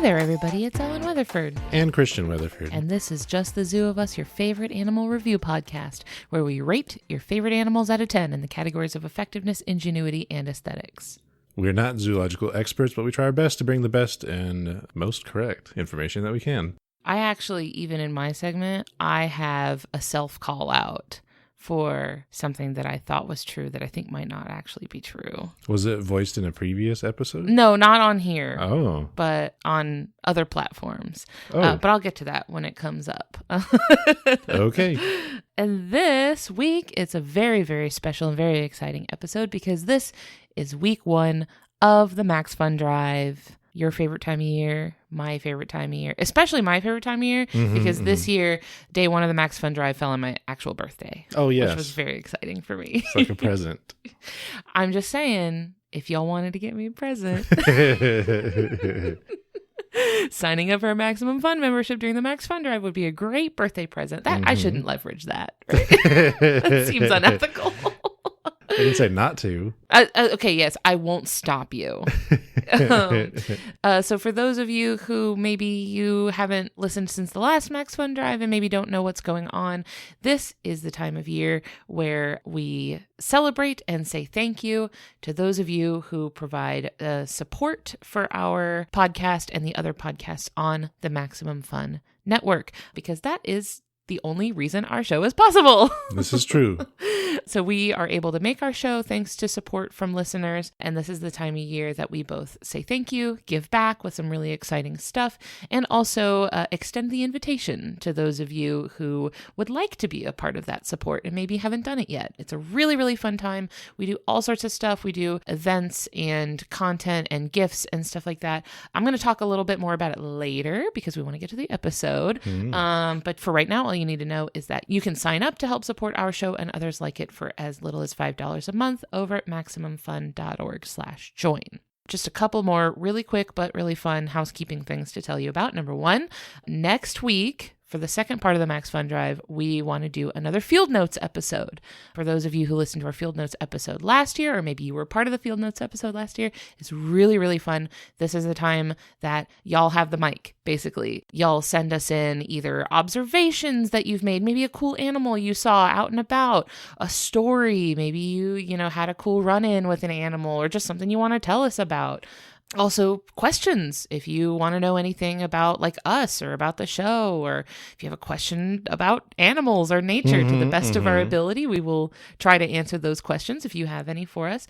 there, everybody. It's Ellen Weatherford. And Christian Weatherford. And this is Just the Zoo of Us, your favorite animal review podcast, where we rate your favorite animals out of 10 in the categories of effectiveness, ingenuity, and aesthetics. We're not zoological experts, but we try our best to bring the best and most correct information that we can. I actually, even in my segment, I have a self-call out for something that I thought was true that I think might not actually be true. Was it voiced in a previous episode? No, not on here. Oh. But on other platforms. Oh. But I'll get to that when it comes up. Okay. And this week, it's a very, very special and very exciting episode because this is week 1 of the MaxFunDrive. Your favorite time of year, my favorite time of year, especially my favorite time of year, because this year, day 1 of the MaxFunDrive fell on my actual birthday. Oh, yes. Which was very exciting for me. It's like a present. I'm just saying, if y'all wanted to get me a present, signing up for a Maximum Fun membership during the MaxFunDrive would be a great birthday present. That I shouldn't leverage that. Right? That seems unethical. I didn't say not to. Okay, yes, I won't stop you. So for those of you who maybe you haven't listened since the last MaxFunDrive and maybe don't know what's going on, this is the time of year where we celebrate and say thank you to those of you who provide support for our podcast and the other podcasts on the Maximum Fun Network, because that is the only reason our show is possible. This is true. So we are able to make our show thanks to support from listeners. And this is the time of year that we both say thank you, give back with some really exciting stuff, and also extend the invitation to those of you who would like to be a part of that support and maybe haven't done it yet. It's a really, really fun time. We do all sorts of stuff. We do events and content and gifts and stuff like that. I'm going to talk a little bit more about it later because we want to get to the episode. But for right now, all you need to know is that you can sign up to help support our show and others like it for as little as $5 a month over at MaximumFun.org/join. Just a couple more really quick but really fun housekeeping things to tell you about. Number 1, next week, for the second part of the MaxFunDrive, we want to do another Field Notes episode. For those of you who listened to our Field Notes episode last year, or maybe you were part of the Field Notes episode last year, it's really, really fun. This is the time that y'all have the mic, basically. Y'all send us in either observations that you've made, maybe a cool animal you saw out and about, a story, maybe you had a cool run-in with an animal, or just something you want to tell us about. Also, questions. If you want to know anything about like us or about the show, or if you have a question about animals or nature, to the best of our ability, we will try to answer those questions if you have any for us.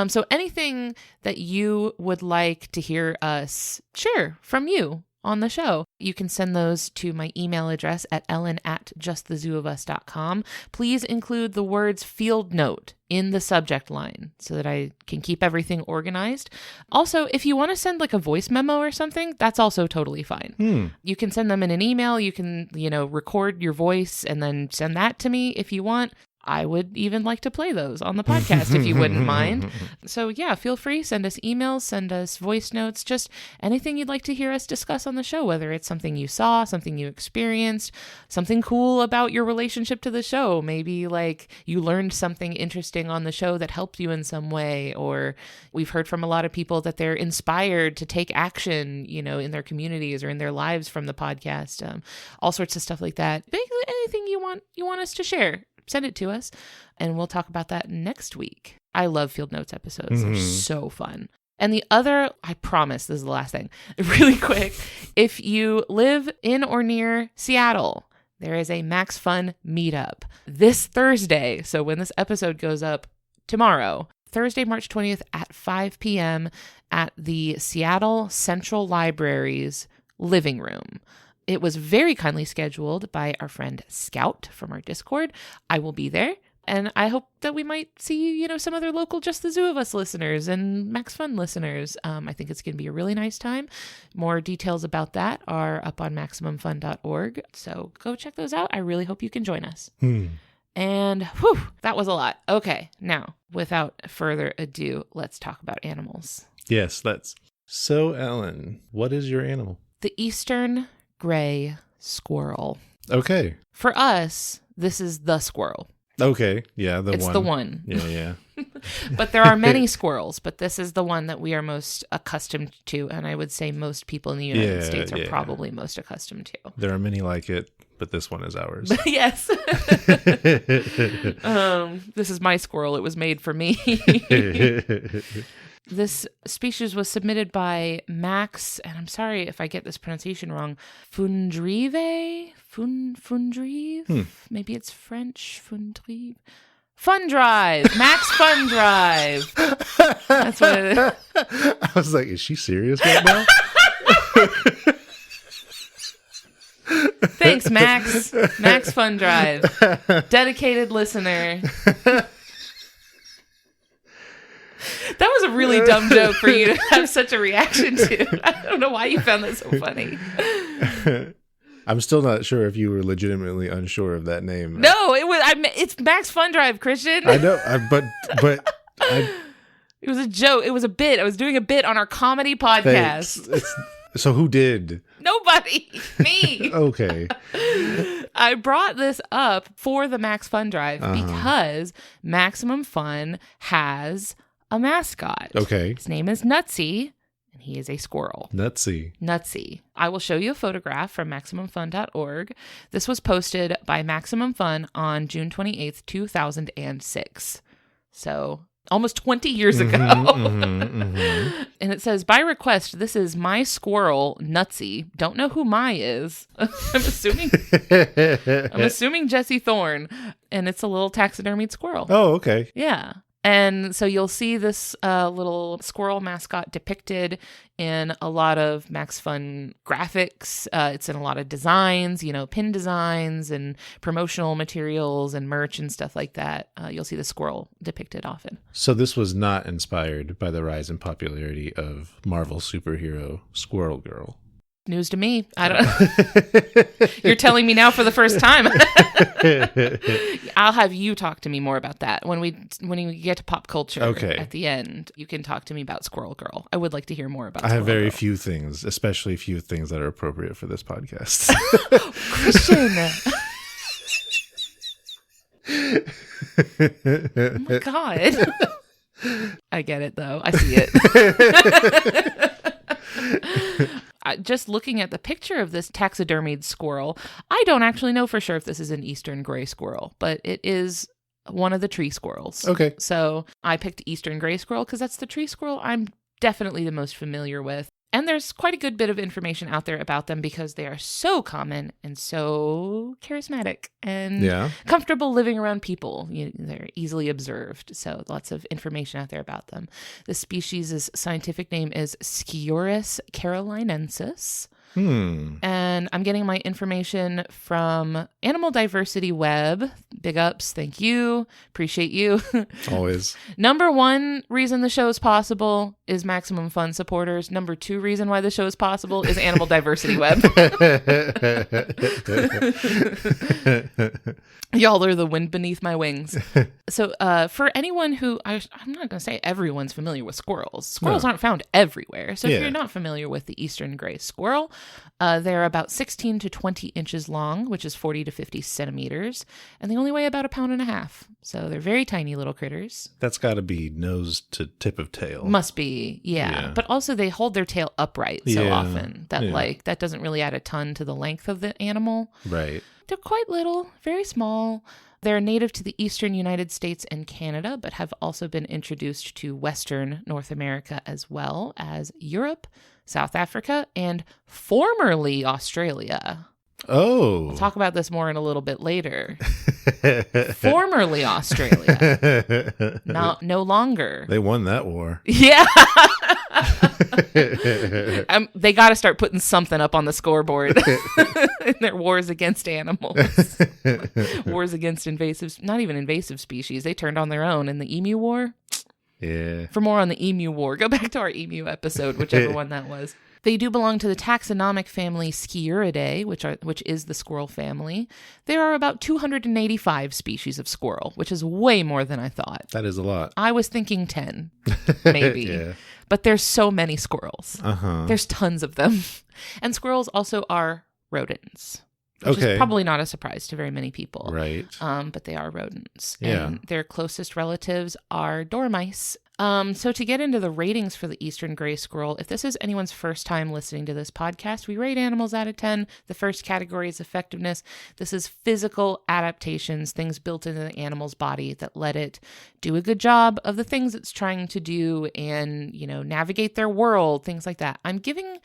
So anything that you would like to hear us share from you on the show, you can send those to my email address at ellen@justthezooofus.com. Please include the words field note in the subject line so that I can keep everything organized. Also, if you want to send like a voice memo or something, that's also totally fine. You can send them in an email. You can, record your voice and then send that to me if you want. I would even like to play those on the podcast if you wouldn't mind. So yeah, feel free. Send us emails, send us voice notes, just anything you'd like to hear us discuss on the show, whether it's something you saw, something you experienced, something cool about your relationship to the show. Maybe like you learned something interesting on the show that helped you in some way, or we've heard from a lot of people that they're inspired to take action, in their communities or in their lives from the podcast. All sorts of stuff like that. Basically anything you want us to share. Send it to us, and we'll talk about that next week. I love Field Notes episodes. They're so fun. And the other, I promise, this is the last thing, really quick. If you live in or near Seattle, there is a Max Fun meetup this Thursday. So when this episode goes up tomorrow, Thursday, March 20th at 5 p.m. at the Seattle Central Library's living room. It was very kindly scheduled by our friend Scout from our Discord. I will be there, and I hope that we might see, some other local Just the Zoo of Us listeners and Max Fun listeners. I think it's going to be a really nice time. More details about that are up on MaximumFun.org, so go check those out. I really hope you can join us. And that was a lot. Okay, now, without further ado, let's talk about animals. Yes, let's. So, Ellen, what is your animal? The Eastern gray squirrel. Okay. For us, this is the squirrel. Okay. Yeah, it's the one. Yeah. But there are many squirrels, but this is the one that we are most accustomed to. And I would say most people in the United States are probably most accustomed to. There are many like it, but this one is ours. Yes. This is my squirrel. It was made for me. This species was submitted by Max, and I'm sorry if I get this pronunciation wrong, FunDrive? FunDrive? Maybe it's French, FunDrive. FunDrive! MaxFunDrive! That's what it is. I was like, is she serious right now? Thanks, Max. MaxFunDrive. Dedicated listener. That was a really dumb joke for you to have such a reaction to. I don't know why you found that so funny. I'm still not sure if you were legitimately unsure of that name. No, it's MaxFunDrive, Christian. I know, but it was a joke. It was a bit. I was doing a bit on our comedy podcast. So who did? Nobody. Me. Okay. I brought this up for the MaxFunDrive because Maximum Fun has a mascot. Okay. His name is Nutsy, and he is a squirrel. Nutsy. I will show you a photograph from MaximumFun.org. This was posted by Maximum Fun on June 28th, 2006. So almost 20 years ago. And it says, by request, this is my squirrel, Nutsy. Don't know who my is. I'm assuming Jesse Thorne. And it's a little taxidermied squirrel. Oh, okay. Yeah. And so you'll see this little squirrel mascot depicted in a lot of Max Fun graphics. It's in a lot of designs, pin designs and promotional materials and merch and stuff like that. You'll see the squirrel depicted often. So this was not inspired by the rise in popularity of Marvel superhero Squirrel Girl. News to me. I don't. You're telling me now for the first time. I'll have you talk to me more about that when we get to pop culture. Okay. At the end, you can talk to me about Squirrel Girl. I would like to hear more about. I have Squirrel very Girl. few things, especially few things that are appropriate for this podcast. Christian. Oh my God. I get it though. I see it. Just looking at the picture of this taxidermied squirrel, I don't actually know for sure if this is an eastern gray squirrel, but it is one of the tree squirrels. Okay. So I picked eastern gray squirrel because that's the tree squirrel I'm definitely the most familiar with. And there's quite a good bit of information out there about them because they are so common and so charismatic and comfortable living around people. They're easily observed. So lots of information out there about them. The species' scientific name is Squirrel carolinensis. And I'm getting my information from Animal Diversity Web. Big ups. Thank you. Appreciate you. Always. Number one reason the show is possible is Maximum Fun supporters. Number two reason why the show is possible is Animal Diversity Web. Y'all are the wind beneath my wings. So for anyone who, I'm not going to say everyone's familiar with squirrels. Squirrels aren't found everywhere. So if you're not familiar with the eastern gray squirrel, they're about 16 to 20 inches long, which is 40 to 50 centimeters. And they only weigh about 1.5 pounds. So they're very tiny little critters. That's got to be nose to tip of tail. Must be, yeah. But also they hold their tail upright so often that that doesn't really add a ton to the length of the animal. Right. They're quite little, very small. They're native to the eastern United States and Canada, but have also been introduced to Western North America as well as Europe, South Africa, and formerly Australia. Oh. We'll talk about this more in a little bit later. Formerly Australia. No longer. They won that war. Yeah. They got to start putting something up on the scoreboard in their wars against animals. Wars against not even invasive species. They turned on their own in the Emu War. Yeah. For more on the Emu War, go back to our Emu episode, whichever one that was. They do belong to the taxonomic family Sciuridae, which is the squirrel family. There are about 285 species of squirrel, which is way more than I thought. That is a lot. I was thinking 10, maybe. Yeah. But there's so many squirrels. Uh-huh. There's tons of them. And squirrels also are rodents. which is probably not a surprise to very many people. Right. But they are rodents. Yeah. And their closest relatives are dormice. So to get into the ratings for the eastern gray squirrel, if this is anyone's first time listening to this podcast, we rate animals out of 10. The first category is effectiveness. This is physical adaptations, things built into the animal's body that let it do a good job of the things it's trying to do and, navigate their world, things like that. I'm giving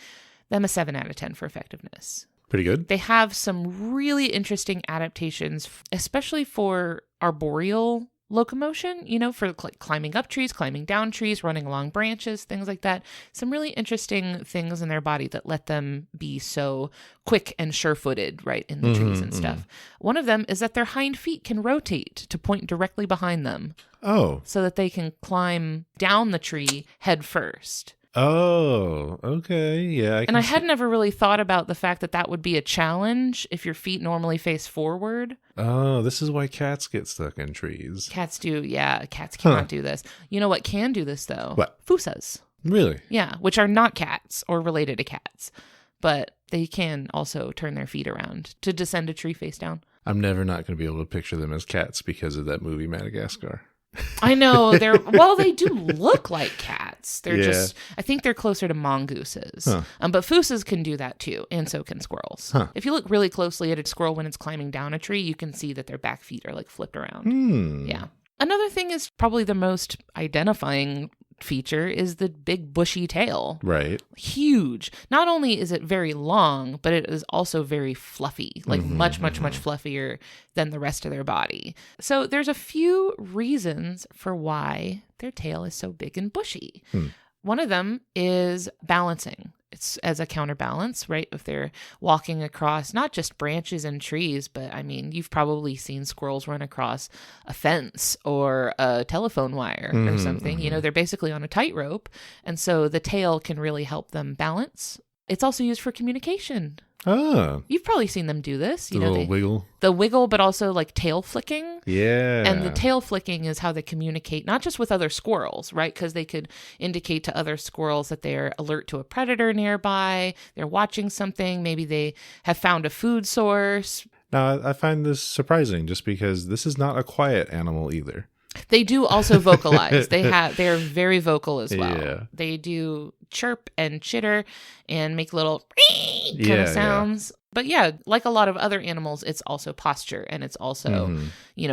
them a 7 out of 10 for effectiveness. Pretty good. They have some really interesting adaptations, especially for arboreal locomotion, for climbing up trees, climbing down trees, running along branches, things like that. Some really interesting things in their body that let them be so quick and sure-footed, right, in the trees and stuff. One of them is that their hind feet can rotate to point directly behind them. Oh. So that they can climb down the tree head first. Oh, okay. Yeah. I had never really thought about the fact that that would be a challenge if your feet normally face forward. Oh, this is why cats get stuck in trees. Cats do. Yeah, cats cannot do this. You know what can do this, though? What? Fusas. Really? Yeah, which are not cats or related to cats. But they can also turn their feet around to descend a tree face down. I'm never not going to be able to picture them as cats because of that movie Madagascar. I know they do look like cats. They're I think they're closer to mongooses. But fusas can do that too, and so can squirrels. If you look really closely at a squirrel when it's climbing down a tree, you can see that their back feet are like flipped around. Yeah. Another thing is probably the most identifying feature is the big bushy tail. Right. Huge. Not only is it very long, but it is also very fluffy, like much fluffier than the rest of their body. So there's a few reasons for why their tail is so big and bushy. One of them is balancing. It's as a counterbalance, right? If they're walking across not just branches and trees, but you've probably seen squirrels run across a fence or a telephone wire or something. They're basically on a tightrope. And so the tail can really help them balance. It's also used for communication. Oh. You've probably seen them do this. The little wiggle. The wiggle, but also like tail flicking. Yeah. And the tail flicking is how they communicate, not just with other squirrels, right? Because they could indicate to other squirrels that they're alert to a predator nearby. They're watching something. Maybe they have found a food source. Now, I find this surprising just because this is not a quiet animal either. They do also vocalize. They are very vocal as well. Yeah. They do chirp and chitter and make little kind of sounds. Yeah. But yeah, like a lot of other animals, it's also posture and it's also,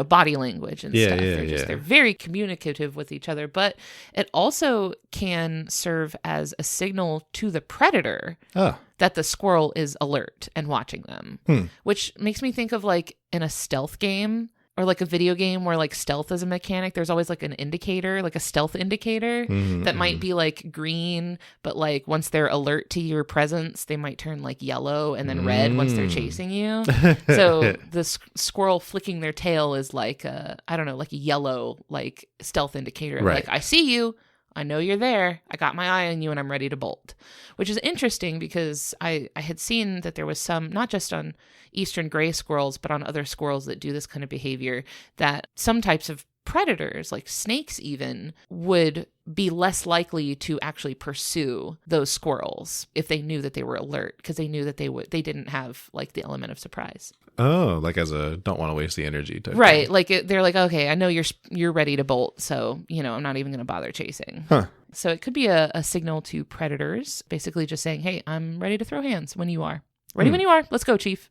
body language and stuff. They're very communicative with each other, but it also can serve as a signal to the predator that the squirrel is alert and watching them, which makes me think of like in a stealth game. Or like a video game where like stealth is a mechanic, there's always like an indicator, like a stealth indicator that might be like green, but like once they're alert to your presence, they might turn like yellow and then red once they're chasing you. So the squirrel flicking their tail is like like a yellow like stealth indicator. Right. Like, I see you. I know you're there. I got my eye on you and I'm ready to bolt, which is interesting because I had seen that there was some, not just on eastern gray squirrels, but on other squirrels that do this kind of behavior, that some types of predators, like snakes even, would be less likely to actually pursue those squirrels if they knew that they were alert, because they knew that they didn't have like the element of surprise. Oh, like as a don't want to waste the energy type right thing. Like they're like, okay, I know you're ready to bolt, so I'm not even going to bother chasing. So it could be a signal to predators, basically just saying, hey, I'm ready to throw hands when you are ready. When you are, let's go, chief.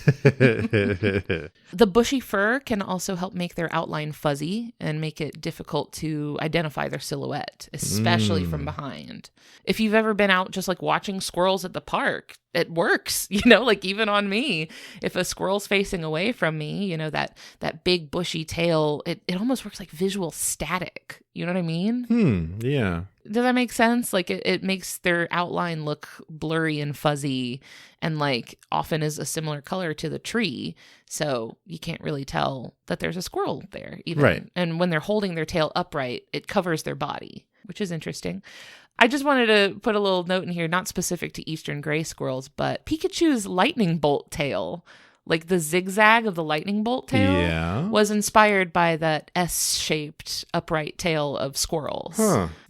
The bushy fur can also help make their outline fuzzy and make it difficult to identify their silhouette, especially from behind. If you've ever been out just like watching squirrels at the park, it works, like even on me. If a squirrel's facing away from me, that big bushy tail, it almost works like visual static. You know what I mean? Yeah. Does that make sense? Like it makes their outline look blurry and fuzzy and like often is a similar color to the tree. So you can't really tell that there's a squirrel there even. Right. And when they're holding their tail upright, it covers their body, which is interesting. I just wanted to put a little note in here, not specific to eastern gray squirrels, but Pikachu's lightning bolt tail like the zigzag of the lightning bolt tail, was inspired by that S-shaped upright tail of squirrels.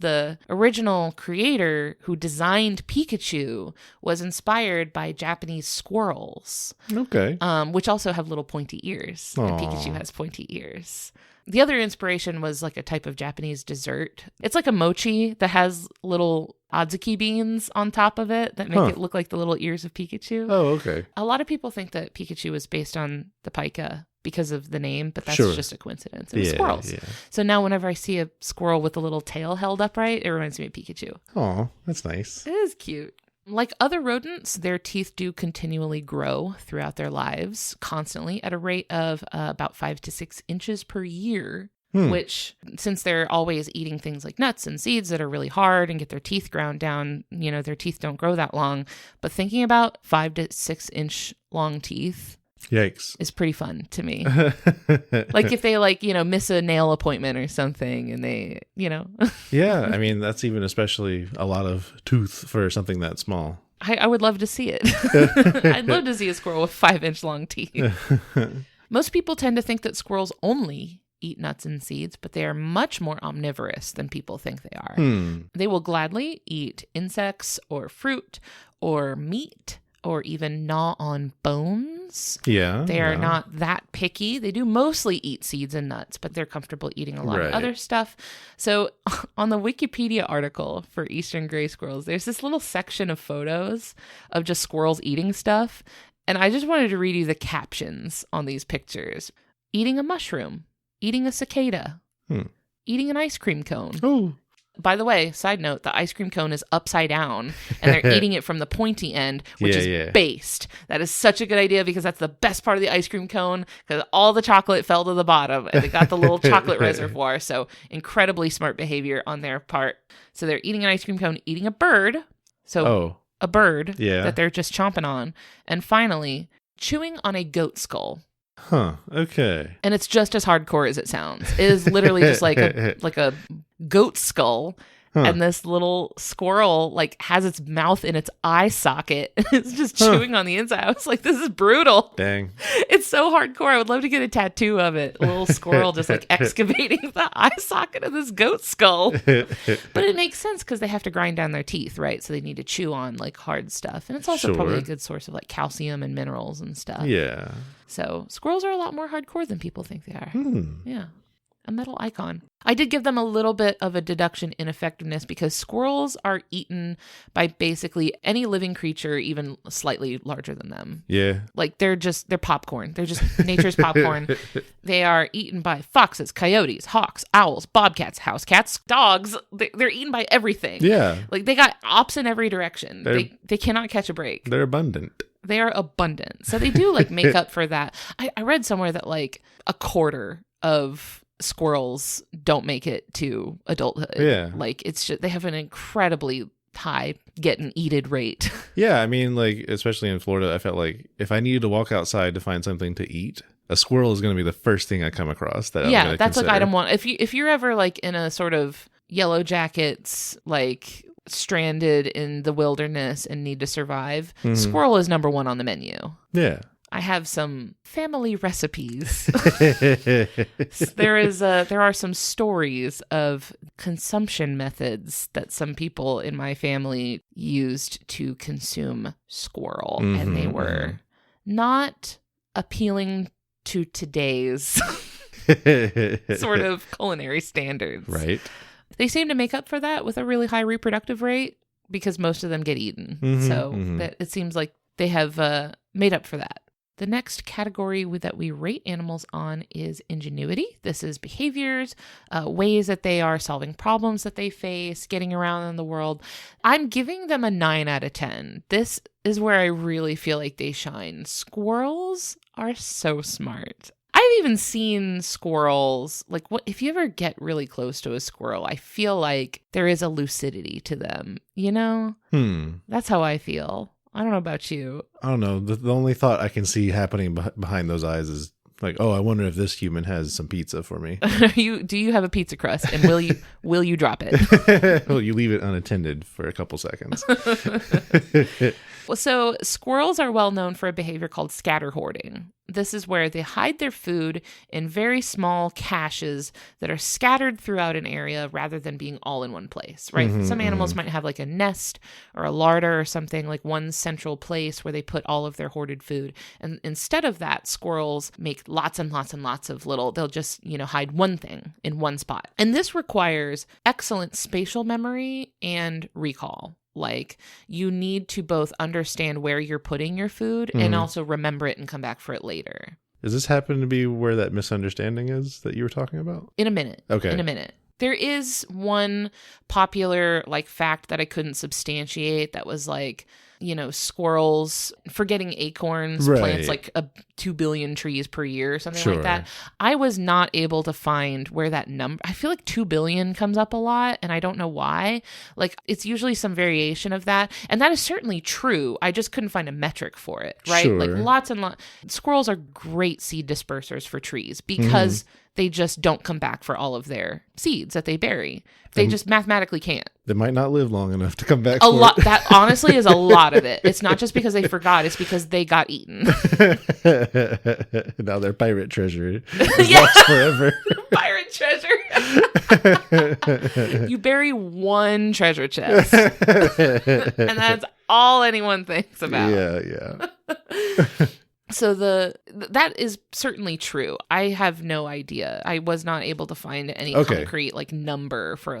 The original creator who designed Pikachu was inspired by Japanese squirrels. Okay. Which also have little pointy ears. And Pikachu has pointy ears. The other inspiration was like a type of Japanese dessert. It's like a mochi that has little adzuki beans on top of it that make it look like the little ears of Pikachu. Oh, okay. A lot of people think that Pikachu was based on the pika because of the name, but that's just a coincidence. It was squirrels. Yeah. So now whenever I see a squirrel with a little tail held upright, it reminds me of Pikachu. Oh, that's nice. It is cute. Like other rodents, their teeth do continually grow throughout their lives, constantly at a rate of about 5 to 6 inches per year, which, since they're always eating things like nuts and seeds that are really hard and get their teeth ground down, you know, their teeth don't grow that long. But thinking about 5 to 6 inch long teeth, yikes, is pretty fun to me. Like if they miss a nail appointment or something and they, Yeah, I mean, that's even especially a lot of tooth for something that small. I would love to see it. I'd love to see a squirrel with 5-inch long teeth. Most people tend to think that squirrels only eat nuts and seeds, but they are much more omnivorous than people think they are. They will gladly eat insects or fruit or meat, or even gnaw on bones. Yeah. They are not that picky. They do mostly eat seeds and nuts, but they're comfortable eating a lot of other stuff. So on the Wikipedia article for eastern gray squirrels, there's this little section of photos of just squirrels eating stuff. And I just wanted to read you the captions on these pictures. Eating a mushroom. Eating a cicada. Eating an ice cream cone. Oh. By the way, side note, the ice cream cone is upside down and they're eating it from the pointy end, which is based. That is such a good idea because that's the best part of the ice cream cone because all the chocolate fell to the bottom and they got the little chocolate reservoir. So incredibly smart behavior on their part. So they're eating an ice cream cone, eating a bird. So a bird that they're just chomping on. And finally, chewing on a goat skull. Huh. Okay. And it's just as hardcore as it sounds. It is literally just like a goat skull, and this little squirrel has its mouth in its eye socket. It's just chewing on the inside. I was like, this is brutal. Dang. It's so hardcore. I would love to get a tattoo of it. A little squirrel just excavating the eye socket of this goat skull. But it makes sense because they have to grind down their teeth, right? So they need to chew on hard stuff. And it's also probably a good source of calcium and minerals and stuff. Yeah. So squirrels are a lot more hardcore than people think they are. Yeah. A metal icon. I did give them a little bit of a deduction in effectiveness because squirrels are eaten by basically any living creature, even slightly larger than them. Yeah. They're popcorn. They're just nature's popcorn. They are eaten by foxes, coyotes, hawks, owls, bobcats, house cats, dogs. They're eaten by everything. Yeah. They got ops in every direction. They cannot catch a break. They're abundant. They are abundant. So they do make up for that. I read somewhere that a quarter of squirrels don't make it to adulthood. Yeah. It's just, they have an incredibly high get and eated rate. Yeah. I mean, especially in Florida, I felt like if I needed to walk outside to find something to eat, a squirrel is going to be the first thing I come across that I'm going to that's consider. Item one. If you're ever in a sort of Yellow Jackets, stranded in the wilderness and need to survive, squirrel is number one on the menu. Yeah. I have some family recipes. There are some stories of consumption methods that some people in my family used to consume squirrel, and they were not appealing to today's sort of culinary standards. Right. They seem to make up for that with a really high reproductive rate because most of them get eaten. That it seems like they have made up for that. The next category that we rate animals on is ingenuity. This is behaviors, ways that they are solving problems that they face, getting around in the world. I'm giving them a 9 out of 10. This is where I really feel like they shine. Squirrels are so smart. I've even seen squirrels, if you ever get really close to a squirrel, I feel like there is a lucidity to them, That's how I feel. I don't know about you. I don't know. The only thought I can see happening behind those eyes is I wonder if this human has some pizza for me. Do you have a pizza crust, and will you drop it? Will you leave it unattended for a couple seconds? Well, so squirrels are well known for a behavior called scatter hoarding. This is where they hide their food in very small caches that are scattered throughout an area rather than being all in one place, right? Some animals might have like a nest or a larder or something, like one central place where they put all of their hoarded food. And instead of that, squirrels make lots and lots and lots of little, they'll just, hide one thing in one spot. And this requires excellent spatial memory and recall. Like, you need to both understand where you're putting your food and also remember it and come back for it later. Does this happen to be where that misunderstanding is that you were talking about? In a minute. Okay. In a minute. There is one popular fact that I couldn't substantiate that was squirrels forgetting acorns plants 2 billion trees per year or something like that. I was not able to find where that number, I feel like 2 billion comes up a lot and I don't know why. It's usually some variation of that. And that is certainly true. I just couldn't find a metric for it, right? Sure. Lots and lots. Squirrels are great seed dispersers for trees because they just don't come back for all of their seeds that they bury. They just mathematically can't. They might not live long enough to come back. That honestly is a lot of it. It's not just because they forgot. It's because they got eaten. Now their pirate treasure is lost forever. Pirate treasure. You bury one treasure chest. And that's all anyone thinks about. Yeah. So that is certainly true. I have no idea. I was not able to find any concrete number for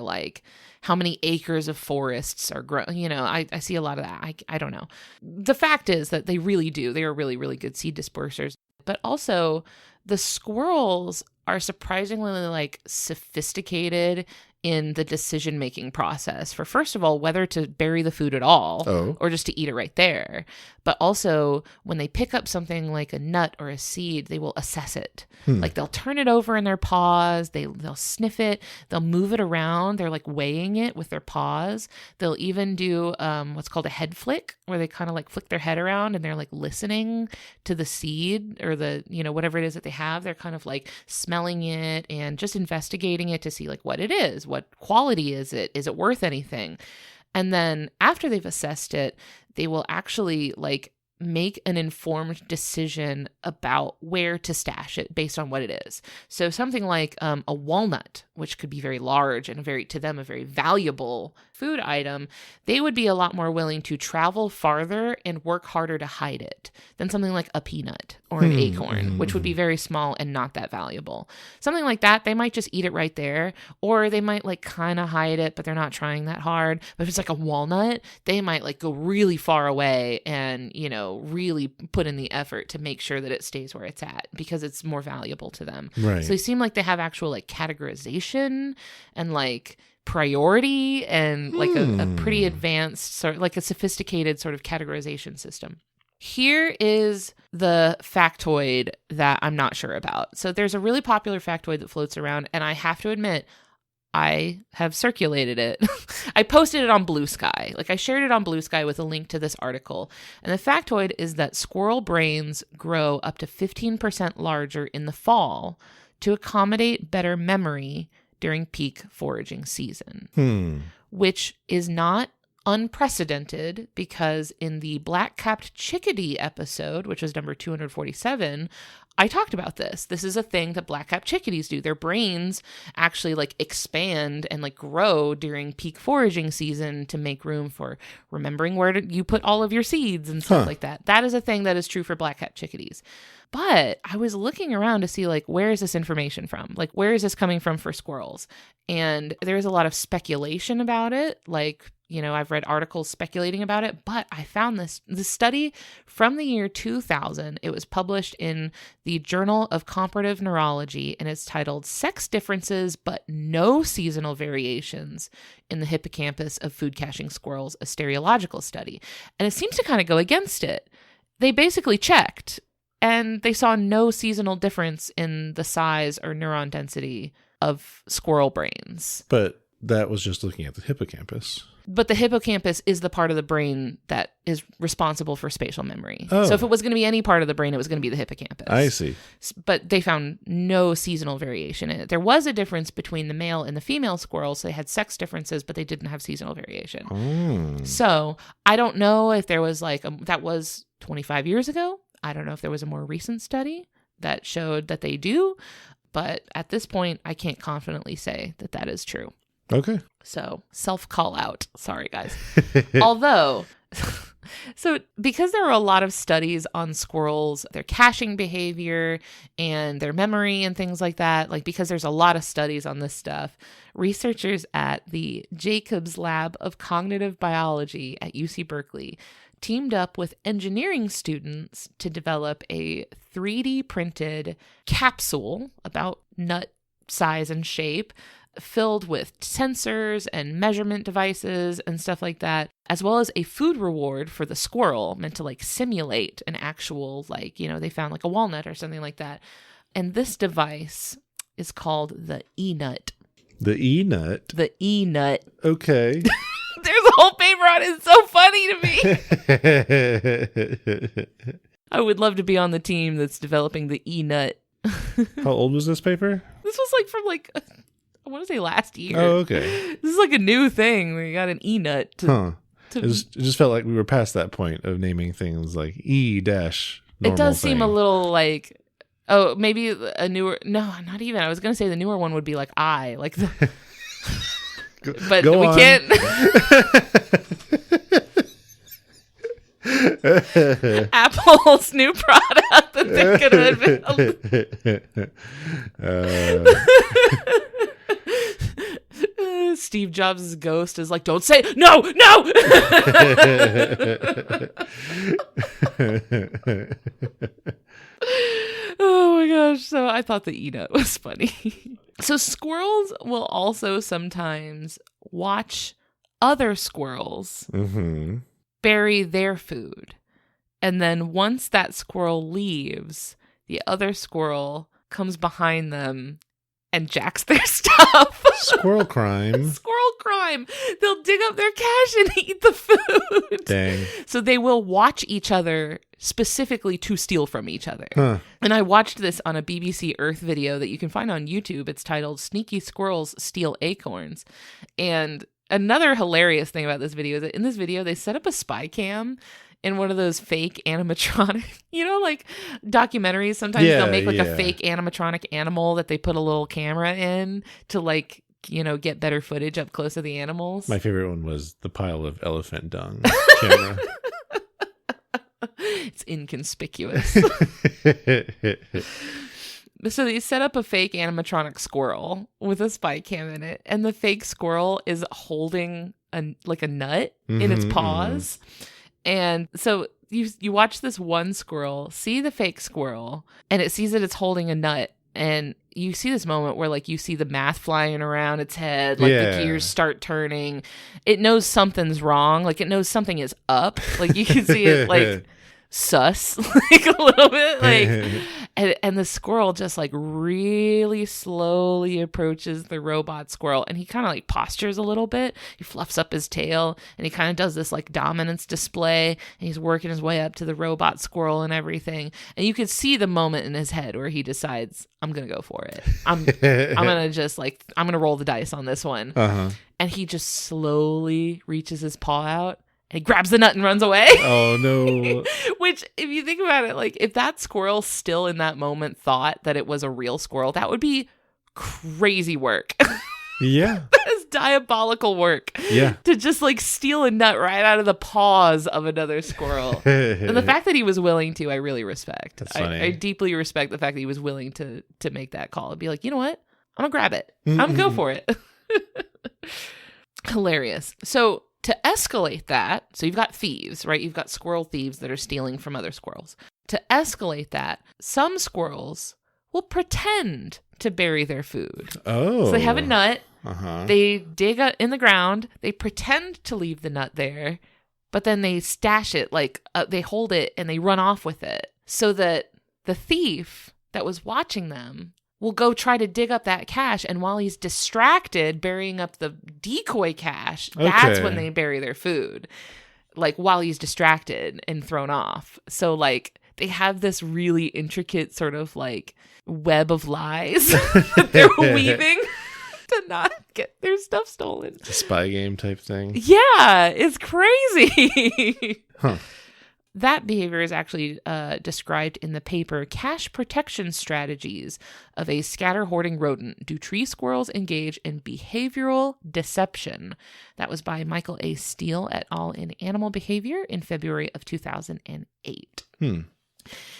how many acres of forests are grown. I see a lot of that. I don't know. The fact is that they really do. They are really, really good seed dispersers. But also the squirrels are surprisingly sophisticated in the decision-making process for, first of all, whether to bury the food at all or just to eat it right there. But also, when they pick up something like a nut or a seed, they will assess it. They'll turn it over in their paws. They'll sniff it. They'll move it around. They're weighing it with their paws. They'll even do what's called a head flick, where they kind of flick their head around and they're listening to the seed or the, whatever it is that they have. They're kind of smelling it and just investigating it to see what it is. What quality is it? Is it worth anything? And then after they've assessed it, they will actually make an informed decision about where to stash it based on what it is. So something like a walnut, which could be very large and to them a very valuable food item, they would be a lot more willing to travel farther and work harder to hide it than something like a peanut or an acorn, which would be very small and not that valuable. Something like that, they might just eat it right there, or they might kind of hide it, but they're not trying that hard. But if it's a walnut, they might go really far away and, really put in the effort to make sure that it stays where it's at because it's more valuable to them. Right. So they seem like they have actual categorization and priority and a pretty advanced sort of a sophisticated sort of categorization system. Here is the factoid that I'm not sure about. So there's a really popular factoid that floats around, and I have to admit, I have circulated it. I posted it on Blue Sky. I shared it on Blue Sky with a link to this article. And the factoid is that squirrel brains grow up to 15% larger in the fall to accommodate better memory during peak foraging season, which is not unprecedented because in the black-capped chickadee episode, which was number 247, I talked about this. This is a thing that black-capped chickadees do. Their brains actually expand and grow during peak foraging season to make room for remembering where you put all of your seeds and stuff like that. That is a thing that is true for black-capped chickadees. But I was looking around to see where is this information from? Where is this coming from for squirrels? And there's a lot of speculation about it. I've read articles speculating about it, but I found this study from the year 2000. It was published in the Journal of Comparative Neurology, and it's titled Sex Differences But No Seasonal Variations in the Hippocampus of Food Caching Squirrels, a Stereological Study. And it seems to kind of go against it. They basically checked, and they saw no seasonal difference in the size or neuron density of squirrel brains. But that was just looking at the hippocampus. But the hippocampus is the part of the brain that is responsible for spatial memory. Oh. So if it was going to be any part of the brain, it was going to be the hippocampus. I see. But they found no seasonal variation in it. There was a difference between the male and the female squirrels. They had sex differences, but they didn't have seasonal variation. Oh. So I don't know if there was that was 25 years ago. I don't know if there was a more recent study that showed that they do. But at this point, I can't confidently say that that is true. Okay. So self-call out. Sorry, guys. Although, so because there are a lot of studies on squirrels, their caching behavior and their memory and things like that, like because there's a lot of studies on this stuff, researchers at the Jacobs Lab of Cognitive Biology at UC Berkeley teamed up with engineering students to develop a 3D printed capsule about nut size and shape, filled with sensors and measurement devices and stuff like that, as well as a food reward for the squirrel meant to like simulate an actual, like, you know, they found like a walnut or something like that. And this device is called the E-nut. The E-nut? The E-nut. Okay. There's a whole paper on it. It's so funny to me. I would love to be on the team that's developing the E-nut. How old was this paper? This was like from like, I want to say last year. Oh, okay. This is like a new thing. We got an E-nut. It just felt like we were past that point of naming things like E-dash. It does seem a little like, oh, maybe a newer, no, not even. I was going to say the newer one would be like I, like the... But Go we on. can't. Apple's new product that they're gonna Steve Jobs' ghost is like, don't say no. Oh my gosh. So I thought the E-nut was funny. So squirrels will also sometimes watch other squirrels bury their food. And then once that squirrel leaves, the other squirrel comes behind them and jacks their stuff. Squirrel crime. Squirrel crime. They'll dig up their cache and eat the food. Dang. So they will watch each other specifically to steal from each other. Huh. And I watched this on a BBC Earth video that you can find on YouTube. It's titled Sneaky Squirrels Steal Acorns. And another hilarious thing about this video is that in this video, they set up a spy cam in one of those fake animatronic, you know, like documentaries. Sometimes they'll make like a fake animatronic animal that they put a little camera in to like, you know, get better footage up close to the animals. My favorite one was the pile of elephant dung camera. It's inconspicuous. So they set up a fake animatronic squirrel with a spy cam in it, and the fake squirrel is holding a nut in its paws. And so you watch this one squirrel see the fake squirrel, and it sees that it's holding a nut, and you see this moment where like you see the math flying around its head, like the gears start turning. It knows something's wrong, like it knows something is up. Like you can see it like sus like a little bit, like and the squirrel just like really slowly approaches the robot squirrel, and he kind of like postures a little bit. He fluffs up his tail, and he kind of does this like dominance display, and he's working his way up to the robot squirrel and everything. And you could see the moment in his head where he decides, I'm gonna go for it. I'm gonna just like, I'm gonna roll the dice on this one. And he just slowly reaches his paw out and he grabs the nut and runs away. Oh, no. Which, if you think about it, like, if that squirrel still in that moment thought that it was a real squirrel, that would be crazy work. Yeah. That is diabolical work. Yeah. To just, like, steal a nut right out of the paws of another squirrel. And the fact that he was willing to, I really respect. That's funny. I deeply respect the fact that he was willing to make that call and be like, you know what? I'm going to grab it. I'm going to go for it. Hilarious. So to escalate that, so you've got thieves, right? You've got squirrel thieves that are stealing from other squirrels. To escalate that, some squirrels will pretend to bury their food. Oh. So they have a nut. They dig in the ground. They pretend to leave the nut there, but then they stash it, like they hold it and they run off with it so that the thief that was watching them will go try to dig up that cache, and while he's distracted burying up the decoy cache, that's when they bury their food. Like while he's distracted and thrown off. So like they have this really intricate sort of like web of lies that they're weaving to not get their stuff stolen. It's a spy game type thing. Yeah, it's crazy. Huh. That behavior is actually described in the paper Cache Protection Strategies of a Scatter Hoarding Rodent. Do Tree Squirrels Engage in Behavioral Deception? That was by Michael A. Steele et al. In Animal Behavior in February of 2008. And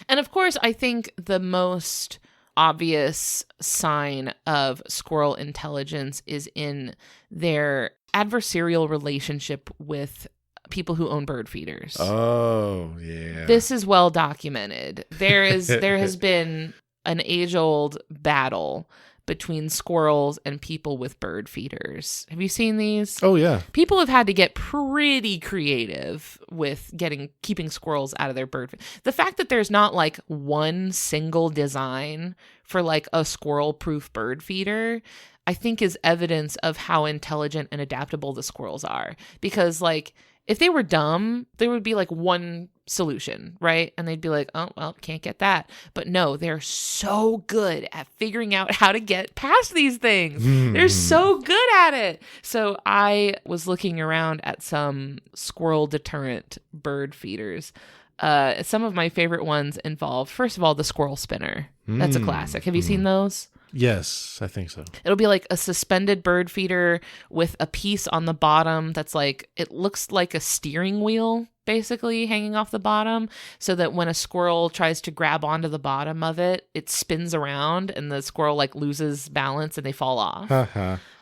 of course, I think the most obvious sign of squirrel intelligence is in their adversarial relationship with people who own bird feeders. Oh, yeah. This is well documented. There has been an age-old battle between squirrels and people with bird feeders. Have you seen these? Oh, yeah. People have had to get pretty creative with keeping squirrels out of their bird feed. The fact that there's not like one single design for like a squirrel-proof bird feeder, I think is evidence of how intelligent and adaptable the squirrels are. Because like, if they were dumb, there would be like one solution, right? And they'd be like, oh, well, can't get that. But no, they're so good at figuring out how to get past these things. They're so good at it. So I was looking around at some squirrel deterrent bird feeders. Some of my favorite ones involve, first of all, the squirrel spinner. That's a classic. Have you seen those? Yes, I think so. It'll be like a suspended bird feeder with a piece on the bottom that's like, it looks like a steering wheel, basically, hanging off the bottom, so that when a squirrel tries to grab onto the bottom of it, it spins around and the squirrel like loses balance and they fall off.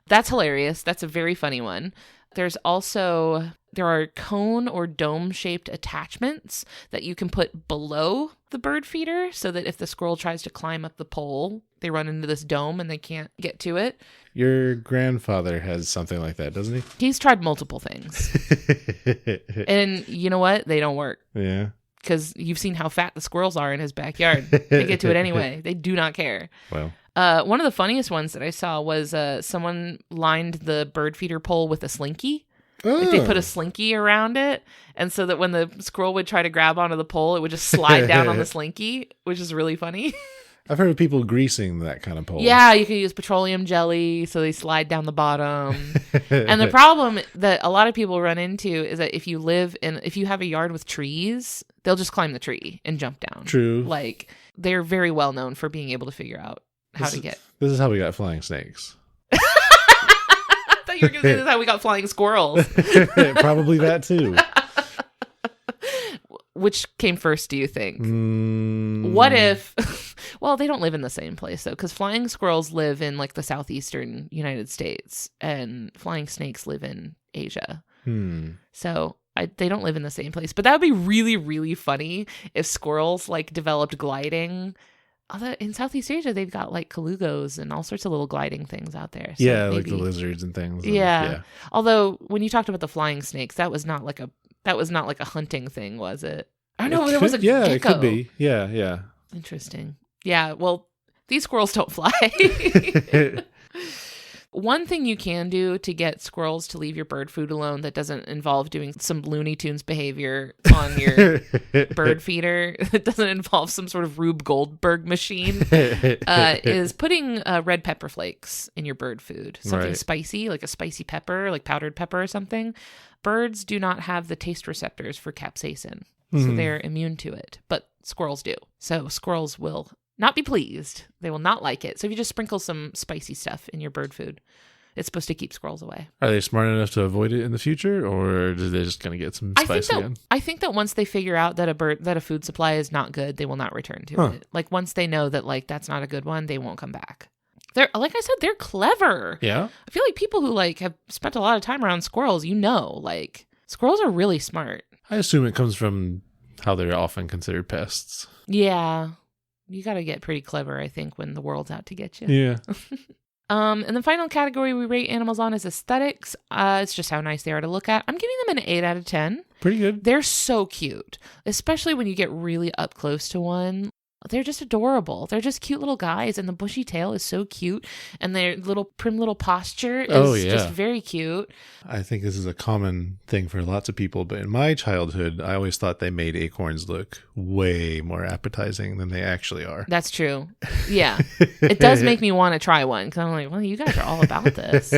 That's hilarious. That's a very funny one. There are cone or dome-shaped attachments that you can put below the bird feeder so that if the squirrel tries to climb up the pole, they run into this dome and they can't get to it. Your grandfather has something like that, doesn't he? He's tried multiple things. And you know what? They don't work. Yeah. Because you've seen how fat the squirrels are in his backyard. They get to it anyway. They do not care. Well. One of the funniest ones that I saw was someone lined the bird feeder pole with a slinky. Like they put a slinky around it, and so that when the squirrel would try to grab onto the pole, it would just slide down on the slinky, which is really funny. I've heard of people greasing that kind of pole. Yeah, you can use petroleum jelly so they slide down the bottom. And the problem that a lot of people run into is that if you have a yard with trees, they'll just climb the tree and jump down. True. Like they're very well known for being able to figure out how to get. This is how we got flying snakes. I thought you were going to say this is how we got flying squirrels. Probably that too. Which came first, do you think? What if... Well, they don't live in the same place, though, because flying squirrels live in, like, the southeastern United States, and flying snakes live in Asia. So they don't live in the same place. But that would be really, really funny if squirrels, like, developed gliding. Although in Southeast Asia, they've got, like, colugos and all sorts of little gliding things out there. So yeah, maybe, like the lizards and things. Yeah. Although, when you talked about the flying snakes, that was not like a hunting thing, was it? I know there was a yeah, gecko. It could be. Yeah. Interesting. Yeah, well, these squirrels don't fly. One thing you can do to get squirrels to leave your bird food alone that doesn't involve doing some Looney Tunes behavior on your bird feeder, that doesn't involve some sort of Rube Goldberg machine, is putting red pepper flakes in your bird food. Something spicy, like a spicy pepper, like powdered pepper or something. Birds do not have the taste receptors for capsaicin, so they're immune to it, but squirrels do. So squirrels will not be pleased. They will not like it. So if you just sprinkle some spicy stuff in your bird food, it's supposed to keep squirrels away. Are they smart enough to avoid it in the future, or are they just going to get some spice again? I think that once they figure out that a food supply is not good, they will not return to it. Like once they know that like that's not a good one, they won't come back. They're, like I said, they're clever. Yeah. I feel like people who like have spent a lot of time around squirrels, like squirrels are really smart. I assume it comes from how they're often considered pests. Yeah. You got to get pretty clever, I think, when the world's out to get you. Yeah. And the final category we rate animals on is aesthetics. It's just how nice they are to look at. I'm giving them an 8 out of 10. Pretty good. They're so cute, especially when you get really up close to one. They're just adorable. They're just cute little guys, and the bushy tail is so cute, and their little prim little posture is just very cute. I think this is a common thing for lots of people, but in my childhood, I always thought they made acorns look way more appetizing than they actually are. That's true. Yeah. It does make me want to try one, because I'm like, well, you guys are all about this.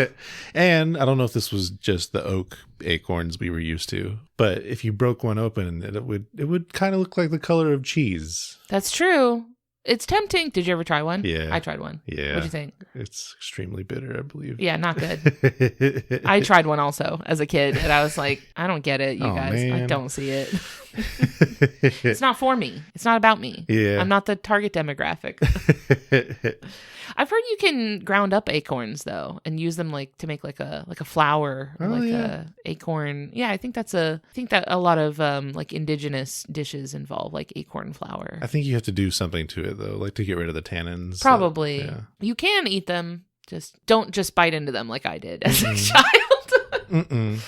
And I don't know if this was just the oak acorns we were used to, but if you broke one open, it would kind of look like the color of cheese. That's true. It's tempting. Did you ever try one? Yeah. I tried one. Yeah. What'd you think? It's extremely bitter, I believe. Yeah, not good. I tried one also as a kid, and I was like, I don't get it, you guys. Man. I don't see it. It's not for me. It's not about me. Yeah. I'm not the target demographic. I've heard you can ground up acorns though and use them like to make like a flour or a acorn. Yeah, I think that a lot of like indigenous dishes involve like acorn flour. I think you have to do something to it though, like to get rid of the tannins. Probably. Yeah. You can eat them. Just don't bite into them like I did as a child.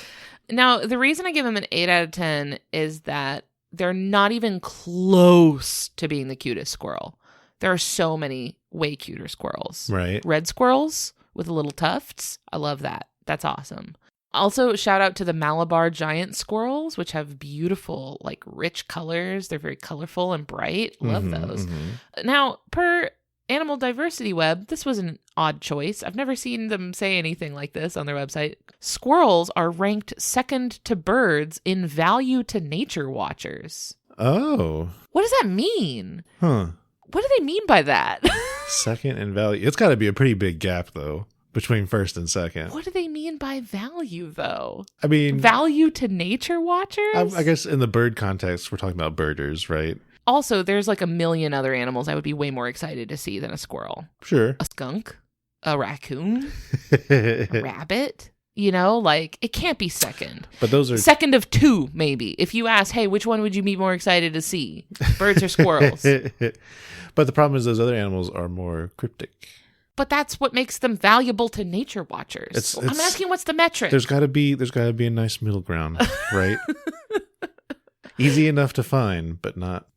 Now, the reason I give them an 8 out of 10 is that they're not even close to being the cutest squirrel. There are so many way cuter squirrels. Right. Red squirrels with little tufts. I love that. That's awesome. Also, shout out to the Malabar giant squirrels, which have beautiful, like, rich colors. They're very colorful and bright. Love those. Now, per Animal Diversity Web, this was an odd choice. I've never seen them say anything like this on their website. Squirrels are ranked second to birds in value to nature watchers. Oh. What does that mean? Huh. What do they mean by that? Second in value. It's got to be a pretty big gap, though, between first and second. What do they mean by value, though? I mean... value to nature watchers? I guess in the bird context, we're talking about birders, right? Also, there's like a million other animals I would be way more excited to see than a squirrel. Sure. A skunk? A raccoon? A rabbit? You know, like, it can't be second. But those are... second of 2, maybe. If you ask, hey, which one would you be more excited to see? Birds or squirrels? But the problem is those other animals are more cryptic. But that's what makes them valuable to nature watchers. I'm asking, what's the metric? There's got to be a nice middle ground, right? Easy enough to find, but not...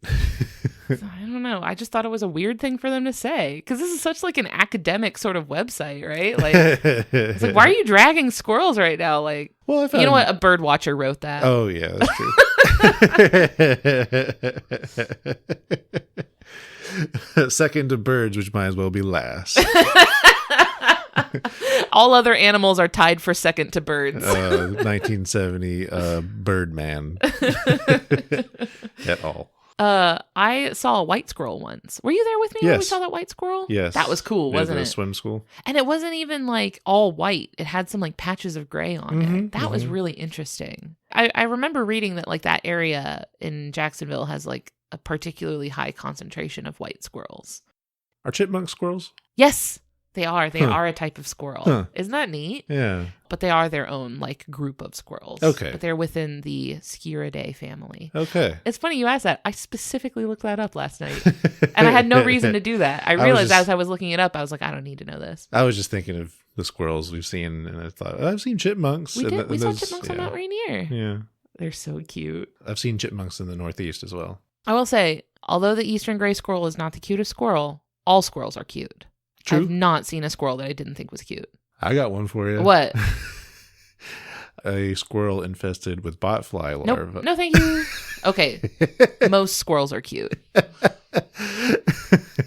I don't know. I just thought it was a weird thing for them to say, because this is such like an academic sort of website, right? Like, it's like, why are you dragging squirrels right now? Like, well, you know what? A bird watcher wrote that. Oh yeah, that's true. Second to birds, which might as well be last. All other animals are tied for second to birds. 1970 Birdman. At all. I saw a white squirrel once. Were you there with me when we saw that white squirrel? Yes. That was cool, wasn't it? Swim school. And it wasn't even like all white. It had some like patches of gray on it. That was really interesting. I remember reading that like that area in Jacksonville has like a particularly high concentration of white squirrels. Are chipmunk squirrels? Yes, they are. They are a type of squirrel. Huh. Isn't that neat? Yeah. But they are their own like group of squirrels. Okay. But they're within the Squirrelidae family. Okay. It's funny you asked that. I specifically looked that up last night. And I had no reason to do that. I realized as I was looking it up, I was like, I don't need to know this. I was just thinking of the squirrels we've seen, and I thought, I've seen chipmunks. We did. We saw chipmunks on Mount Rainier. Yeah. They're so cute. I've seen chipmunks in the Northeast as well. I will say, although the eastern gray squirrel is not the cutest squirrel, all squirrels are cute. True. I've not seen a squirrel that I didn't think was cute. I got one for you. What? A squirrel infested with botfly larvae. Nope. No, thank you. Okay. Most squirrels are cute.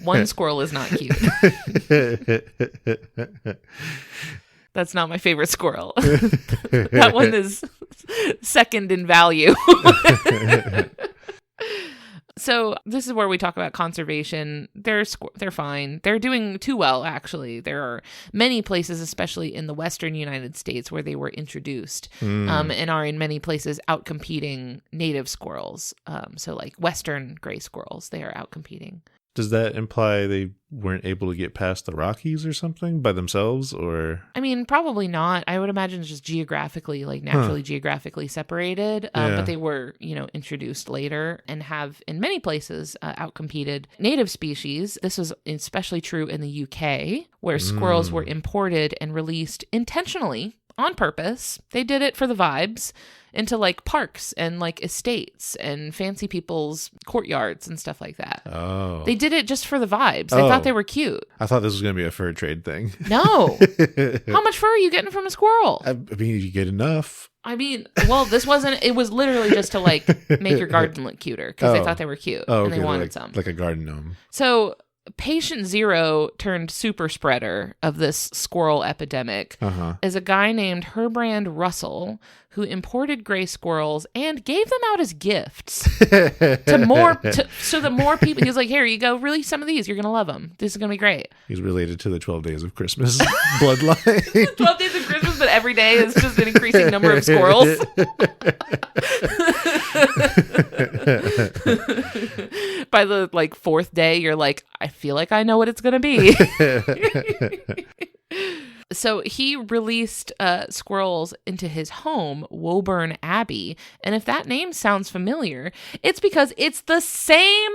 One squirrel is not cute. That's not my favorite squirrel. That one is second in value. So this is where we talk about conservation. They're fine. They're doing too well, actually. There are many places, especially in the western United States, where they were introduced and are in many places outcompeting native squirrels. So like western gray squirrels, they are outcompeting. Does that imply they weren't able to get past the Rockies or something by themselves, or? I mean, probably not. I would imagine it's just geographically, like naturally geographically separated. But they were, introduced later and have in many places outcompeted native species. This was especially true in the UK, where squirrels were imported and released intentionally on purpose. They did it for the vibes into like parks and like estates and fancy people's courtyards and stuff like that. Oh. They did it just for the vibes. They thought they were cute. I thought this was going to be a fur trade thing. No. How much fur are you getting from a squirrel? I mean, if you get enough. I mean, well, this wasn't, it was literally just to like make your garden look cuter because they thought they were cute and they wanted some. Like a garden gnome. So patient zero turned super spreader of this squirrel epidemic is a guy named Herbrand Russell who imported gray squirrels and gave them out as gifts so the more people, he was like, here you go, release some of these, you're gonna love them, this is gonna be great. He's related to the 12 Days of Christmas bloodline. 12 Days of Christmas, but every day is just an increasing number of squirrels. By the like fourth day, you're like, I feel like I know what it's gonna be. So he released squirrels into his home, Woburn Abbey. And if that name sounds familiar, it's because it's the same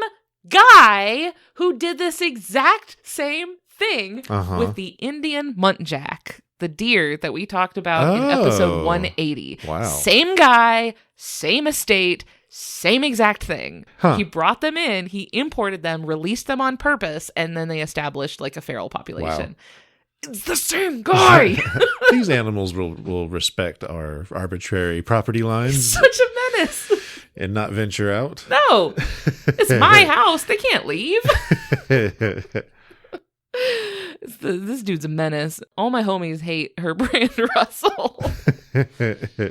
guy who did this exact same thing with the Indian muntjac, the deer that we talked about in episode 180. Wow. Same guy, same estate, same exact thing. He brought them in, he imported them, released them on purpose, and then they established like a feral population. Wow. It's the same guy. These animals will respect our arbitrary property lines. Such a menace. And not venture out. No. It's my house. They can't leave. This dude's a menace. All my homies hate Herbrand Russell.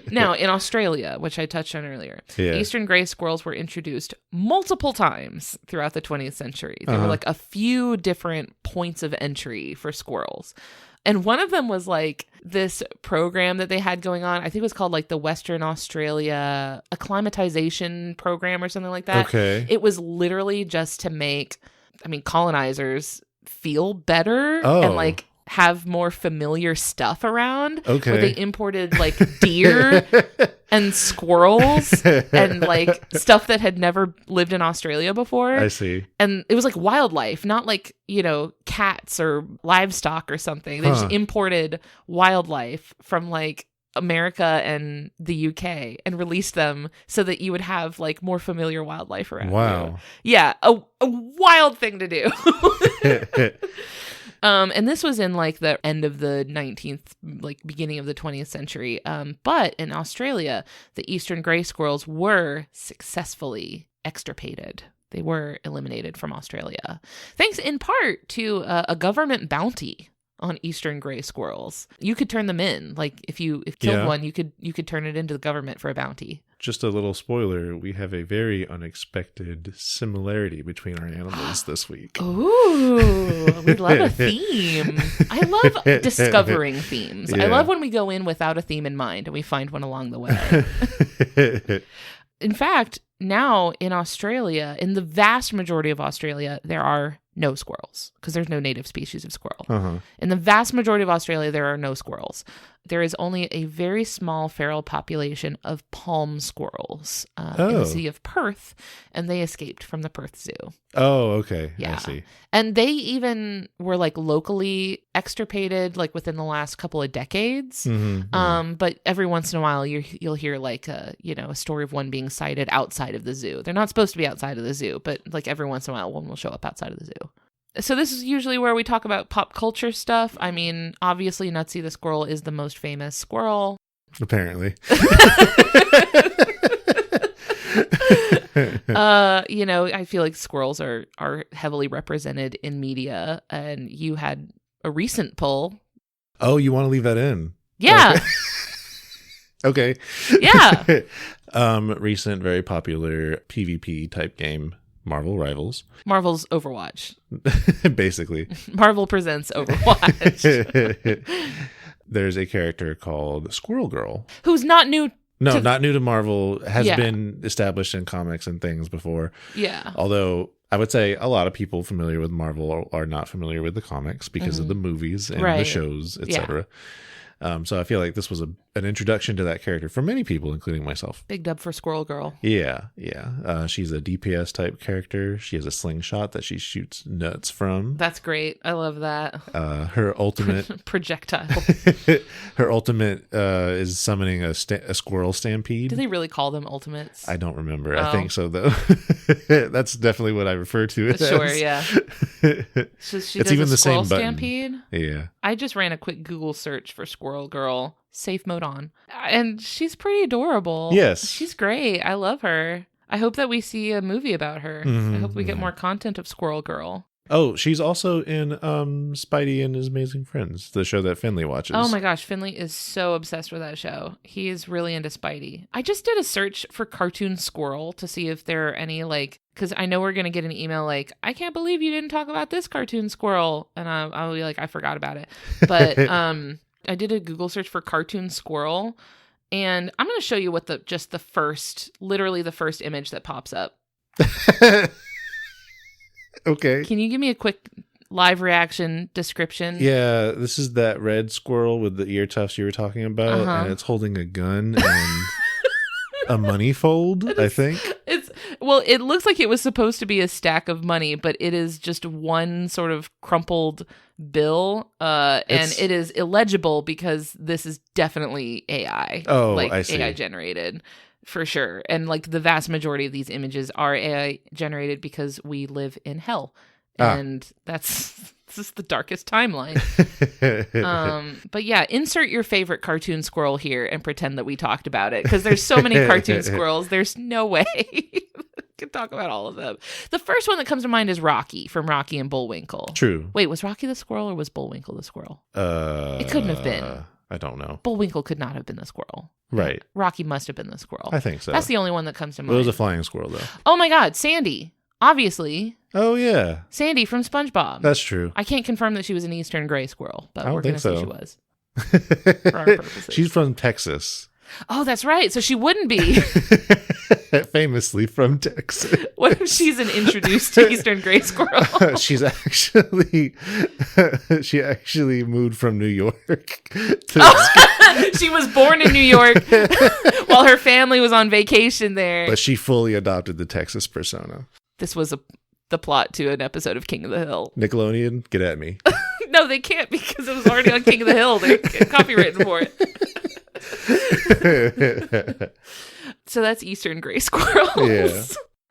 Now, in Australia, which I touched on earlier, eastern gray squirrels were introduced multiple times throughout the 20th century. There were like a few different points of entry for squirrels. And one of them was like this program that they had going on. I think it was called like the Western Australia Acclimatization Program or something like that. Okay. It was literally just to make, colonizers feel better and like have more familiar stuff around. Okay. Where they imported like deer and squirrels and like stuff that had never lived in Australia before. I see. And it was like wildlife, not like, cats or livestock or something. They just imported wildlife from like America and the UK and released them so that you would have like more familiar wildlife around you. Yeah, a wild thing to do. And this was in like the end of the 19th, like beginning of the 20th century. But in Australia, the eastern gray squirrels were successfully extirpated. They were eliminated from Australia, thanks in part to a government bounty on eastern gray squirrels. You could turn them in. Like if you killed one, you could turn it into the government for a bounty. Just a little spoiler, we have a very unexpected similarity between our animals this week. Ooh, we love a theme. I love discovering themes. Yeah. I love when we go in without a theme in mind and we find one along the way. In fact, now in Australia, in the vast majority of Australia, there are no squirrels because there's no native species of squirrel. In the vast majority of Australia, there are no squirrels. There is only a very small feral population of palm squirrels in the city of Perth, and they escaped from the Perth Zoo. Oh, okay. Yeah. I see. And they even were like locally extirpated like within the last couple of decades. But every once in a while you'll hear like a story of one being sighted outside of the zoo. They're not supposed to be outside of the zoo, but like every once in a while one will show up outside of the zoo. So this is usually where we talk about pop culture stuff. I mean, obviously Nutsy the squirrel is the most famous squirrel. Apparently. I feel like squirrels are heavily represented in media, and you had a recent poll. Oh, you want to leave that in? Yeah. Okay. Yeah. Recent, very popular PvP type game. Marvel Rivals. Marvel's Overwatch. Basically. Marvel presents Overwatch. There's a character called Squirrel Girl. Who's not new. No, not new to Marvel. Has been established in comics and things before. Yeah. Although I would say a lot of people familiar with Marvel are not familiar with the comics because of the movies and the shows, etc. So I feel like this was an introduction to that character for many people, including myself. Big dub for Squirrel Girl. Yeah. She's a DPS type character. She has a slingshot that she shoots nuts from. That's great. I love that. Her ultimate projectile. Her ultimate is summoning a squirrel stampede. Do they really call them ultimates? I don't remember. I think so, though. That's definitely what I refer to it sure, as. Yeah. So she it's does even a the squirrel same button. stampede. Yeah. I just ran a quick Google search for Squirrel Girl, safe mode on. And she's pretty adorable. Yes. She's great. I love her. I hope that we see a movie about her. I hope we get more content of Squirrel Girl. Oh, she's also in Spidey and His Amazing Friends, the show that Finley watches. Oh my gosh, Finley is so obsessed with that show. He is really into Spidey. I just did a search for cartoon squirrel to see if there are any, like, because I know we're going to get an email like, I can't believe you didn't talk about this cartoon squirrel. And I'll be like, I forgot about it. But I did a Google search for cartoon squirrel. And I'm going to show you what literally the first image that pops up. Okay. Can you give me a quick live reaction description? Yeah, this is that red squirrel with the ear tufts you were talking about, and it's holding a gun and a money fold, I think. It looks like it was supposed to be a stack of money, but it is just one sort of crumpled bill, and it is illegible because this is definitely AI. Oh, like I see. AI generated. For sure. And like the vast majority of these images are AI generated because we live in hell. And this is the darkest timeline. But yeah, insert your favorite cartoon squirrel here and pretend that we talked about it. Because there's so many cartoon squirrels. There's no way we can talk about all of them. The first one that comes to mind is Rocky from Rocky and Bullwinkle. True. Wait, was Rocky the squirrel or was Bullwinkle the squirrel? It couldn't have been. I don't know. Bullwinkle could not have been the squirrel. Right. Rocky must have been the squirrel. I think so. That's the only one that comes to mind. It was a flying squirrel, though. Oh my God, Sandy. Obviously. Oh, yeah. Sandy from SpongeBob. That's true. I can't confirm that she was an Eastern gray squirrel, but I we're don't going to think say she was. For our purposes. She's from Texas. Oh, that's right. So she wouldn't be. Famously from Texas. What if she's an introduced Eastern gray squirrel? She actually moved from New York. She was born in New York while her family was on vacation there. But she fully adopted the Texas persona. This was the plot to an episode of King of the Hill. Nickelodeon, get at me. No, they can't because it was already on King of the Hill. They're copywritten for it. So that's Eastern gray squirrels. Yeah.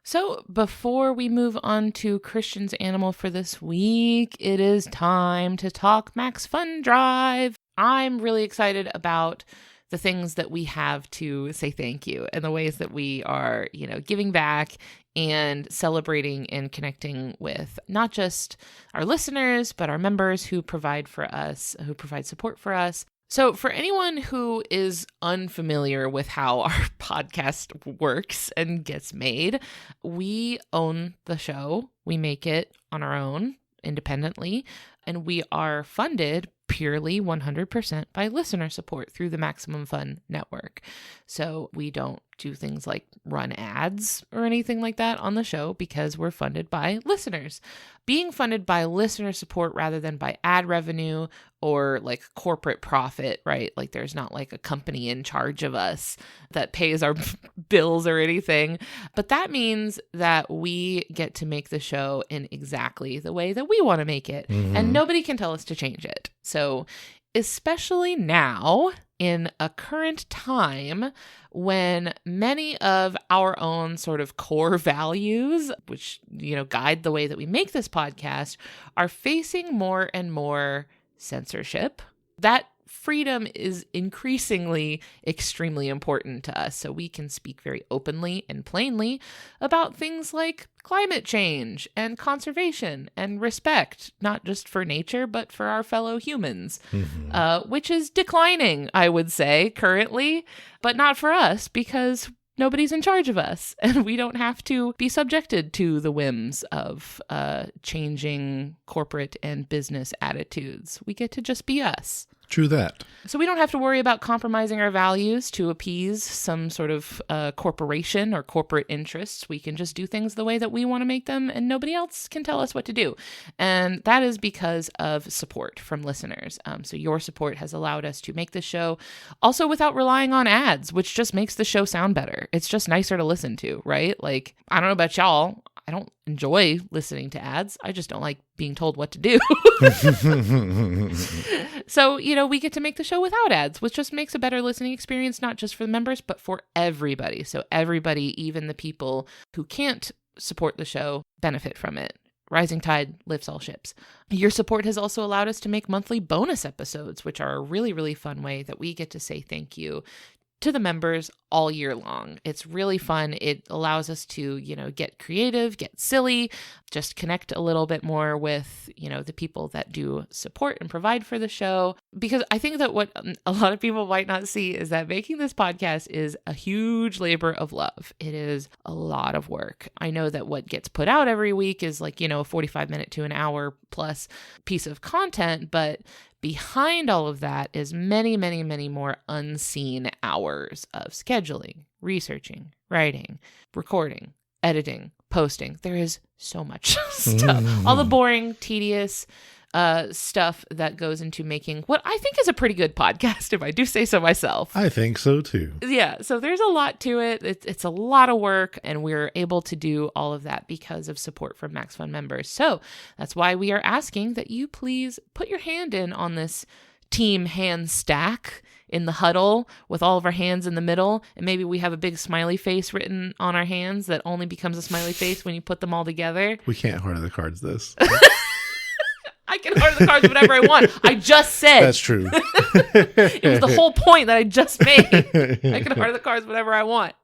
So before we move on to Christian's animal for this week, it is time to talk MaxFunDrive. I'm really excited about the things that we have to say thank you and the ways that we are, giving back and celebrating and connecting with not just our listeners, but our members who provide support for us. So for anyone who is unfamiliar with how our podcast works and gets made, we own the show. We make it on our own independently, and we are funded purely 100% by listener support through the Maximum Fun Network. So we don't do things like run ads or anything like that on the show because we're funded by listeners. Being funded by listener support rather than by ad revenue or like corporate profit, right? Like there's not like a company in charge of us that pays our bills or anything. But that means that we get to make the show in exactly the way that we want to make it. Mm-hmm. And nobody can tell us to change it. So especially now in a current time when many of our own sort of core values, which, guide the way that we make this podcast, are facing more and more censorship, that freedom is increasingly extremely important to us. So we can speak very openly and plainly about things like climate change and conservation and respect, not just for nature, but for our fellow humans, which is declining, I would say, currently, but not for us because nobody's in charge of us and we don't have to be subjected to the whims of changing corporate and business attitudes. We get to just be us. True that. So we don't have to worry about compromising our values to appease some sort of corporation or corporate interests. We can just do things the way that we want to make them, and nobody else can tell us what to do. And that is because of support from listeners. So your support has allowed us to make this show also without relying on ads, which just makes the show sound better. It's just nicer to listen to, right? Like, I don't know about y'all. I don't enjoy listening to ads. I just don't like being told what to do. So, we get to make the show without ads, which just makes a better listening experience, not just for the members, but for everybody. So everybody, even the people who can't support the show, benefit from it. Rising tide lifts all ships. Your support has also allowed us to make monthly bonus episodes, which are a really, really fun way that we get to say thank you to the members all year long. It's really fun. It allows us to, get creative, get silly, just connect a little bit more with, the people that do support and provide for the show. Because I think that what a lot of people might not see is that making this podcast is a huge labor of love. It is a lot of work. I know that what gets put out every week is like, a 45-minute to an hour plus piece of content, but behind all of that is many, many, many more unseen hours of scheduling, researching, writing, recording, editing, posting. There is so much stuff. All the boring, tedious stuff that goes into making what I think is a pretty good podcast, if I do say so myself. I think so too. Yeah, so there's a lot to it. It's a lot of work, and we're able to do all of that because of support from MaxFun members. So that's why we are asking that you please put your hand in on this team hand stack in the huddle with all of our hands in the middle, and maybe we have a big smiley face written on our hands that only becomes a smiley face when you put them all together. We can't harder the cards this. I can harder the cards whatever I want. I just said. That's true. It was the whole point that I just made. I can harder the cards whatever I want.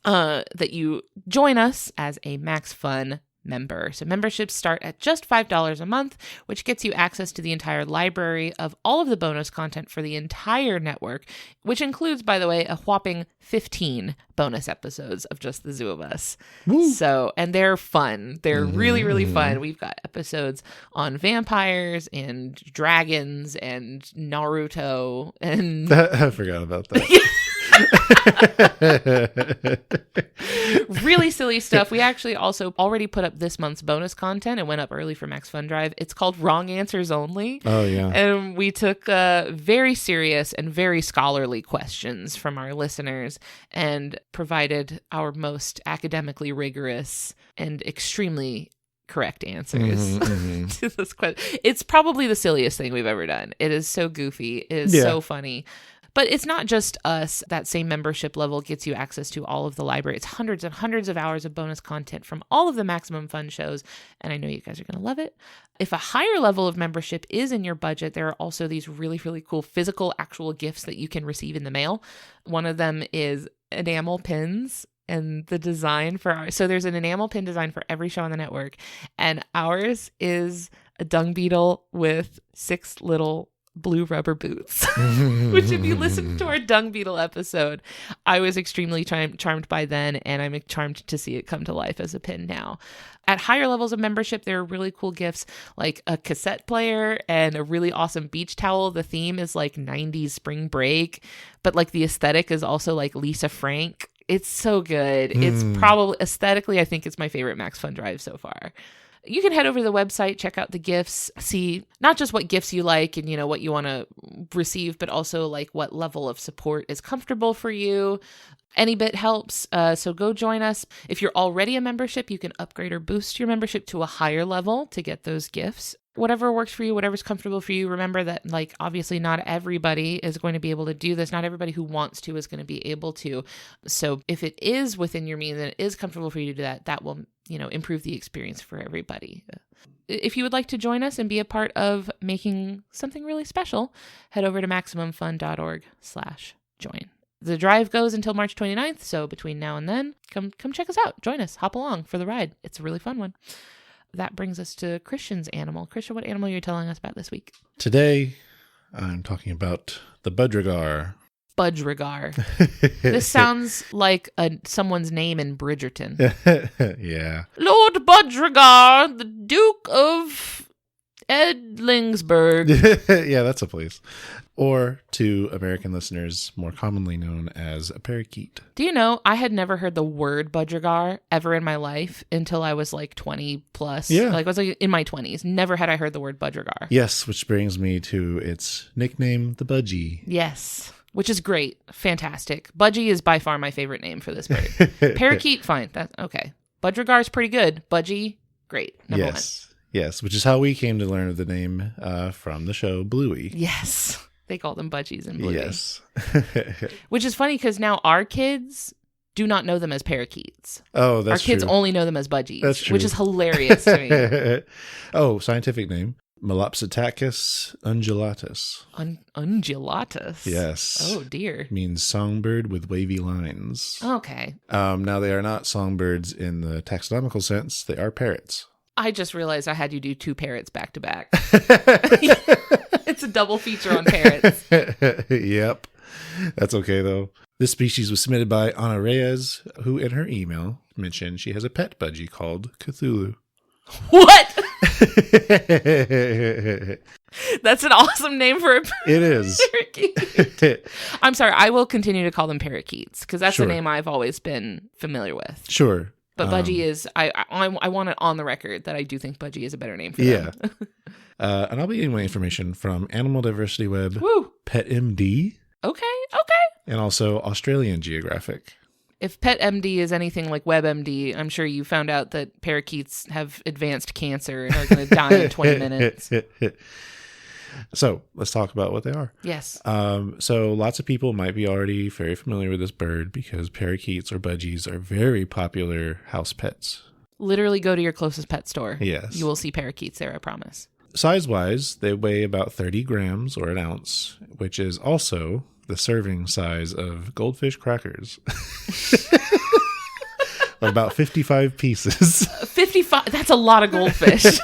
That you join us as a MaxFun member. So memberships start at just $5 a month, which gets you access to the entire library of all of the bonus content for the entire network, which includes, by the way, a whopping 15 bonus episodes of just the zoo of us. Woo. So, and they're fun. They're really, really fun. We've got episodes on vampires and dragons and Naruto and I forgot about that. Really silly stuff. We actually also already put up this month's bonus content. It went up early for MaxFunDrive. It's called Wrong Answers Only. Oh, yeah. And we took very serious and very scholarly questions from our listeners and provided our most academically rigorous and extremely correct answers to this question. It's probably the silliest thing we've ever done. It is so goofy. It is so funny. But it's not just us. That same membership level gets you access to all of the library. It's hundreds and hundreds of hours of bonus content from all of the Maximum Fun shows, and I know you guys are going to love it. If a higher level of membership is in your budget, there are also these really, really cool physical, actual gifts that you can receive in the mail. One of them is enamel pins. And the design for so there's an enamel pin design for every show on the network, and ours is a dung beetle with 6 little blue rubber boots, which if you listen to our dung beetle episode, I was extremely charmed by then, and I'm charmed to see it come to life as a pin now. At higher levels of membership, there are really cool gifts like a cassette player and a really awesome beach towel. The theme is like 90s spring break, but like the aesthetic is also like Lisa Frank. It's so good. It's probably aesthetically, I think it's my favorite MaxFunDrive so far. You can head over to the website, check out the gifts, see not just what gifts you like and, what you want to receive, but also like what level of support is comfortable for you. Any bit helps. So go join us. If you're already a membership, you can upgrade or boost your membership to a higher level to get those gifts. Whatever works for you, whatever's comfortable for you. Remember that, like, obviously not everybody is going to be able to do this. Not everybody who wants to is going to be able to. So if it is within your means and it is comfortable for you to do that, that will, improve the experience for everybody. If you would like to join us and be a part of making something really special, head over to MaximumFun.org/join. The drive goes until March 29th. So between now and then, come check us out. Join us. Hop along for the ride. It's a really fun one. That brings us to Christian's animal. Christian, what animal are you telling us about this week? Today, I'm talking about the Budgerigar. Budgerigar. This sounds like someone's name in Bridgerton. Yeah. Lord Budgerigar, the Duke of Edlingsburg. Yeah, that's a place. Or to American listeners, more commonly known as a parakeet. Do you know, I had never heard the word Budgerigar ever in my life until I was like 20 plus. Yeah. Like I was like in my 20s. Never had I heard the word Budgerigar. Yes, which brings me to its nickname, the Budgie. Yes. Which is great. Fantastic. Budgie is by far my favorite name for this bird. Parakeet, fine. That's okay. Budgerigar is pretty good. Budgie, great. Number one. Yes, which is how we came to learn of the name from the show Bluey. Yes. They call them budgies in Bluey. Yes. Which is funny because now our kids do not know them as parakeets. Oh, that's true. Our kids only know them as budgies. That's true. Which is hilarious to me. Oh, scientific name. Melopsitacus undulatus. Undulatus? Yes. Oh, dear. Means songbird with wavy lines. Okay. Now, they are not songbirds in the taxonomical sense. They are parrots. I just realized I had you do 2 parrots back to back. It's a double feature on parrots. Yep. That's okay, though. This species was submitted by Ana Reyes, who in her email mentioned she has a pet budgie called Cthulhu. What? That's an awesome name for a It is. parakeet. I'm sorry. I will continue to call them parakeets because that's Sure. the name I've always been familiar with. Sure. But budgie is, I want it on the record that I do think budgie is a better name for them. And I'll be getting my information from Animal Diversity Web, Woo. PetMD, Okay. and also Australian Geographic. If PetMD is anything like WebMD, I'm sure you found out that parakeets have advanced cancer and are going to die in 20 minutes. So let's talk about what they are. Yes. So lots of people might be already very familiar with this bird because parakeets or budgies are very popular house pets. Literally go to your closest pet store. Yes. You will see parakeets there, I promise. Size-wise, they weigh about 30 grams or an ounce, which is also the serving size of goldfish crackers. About 55 pieces. 55. That's a lot of goldfish.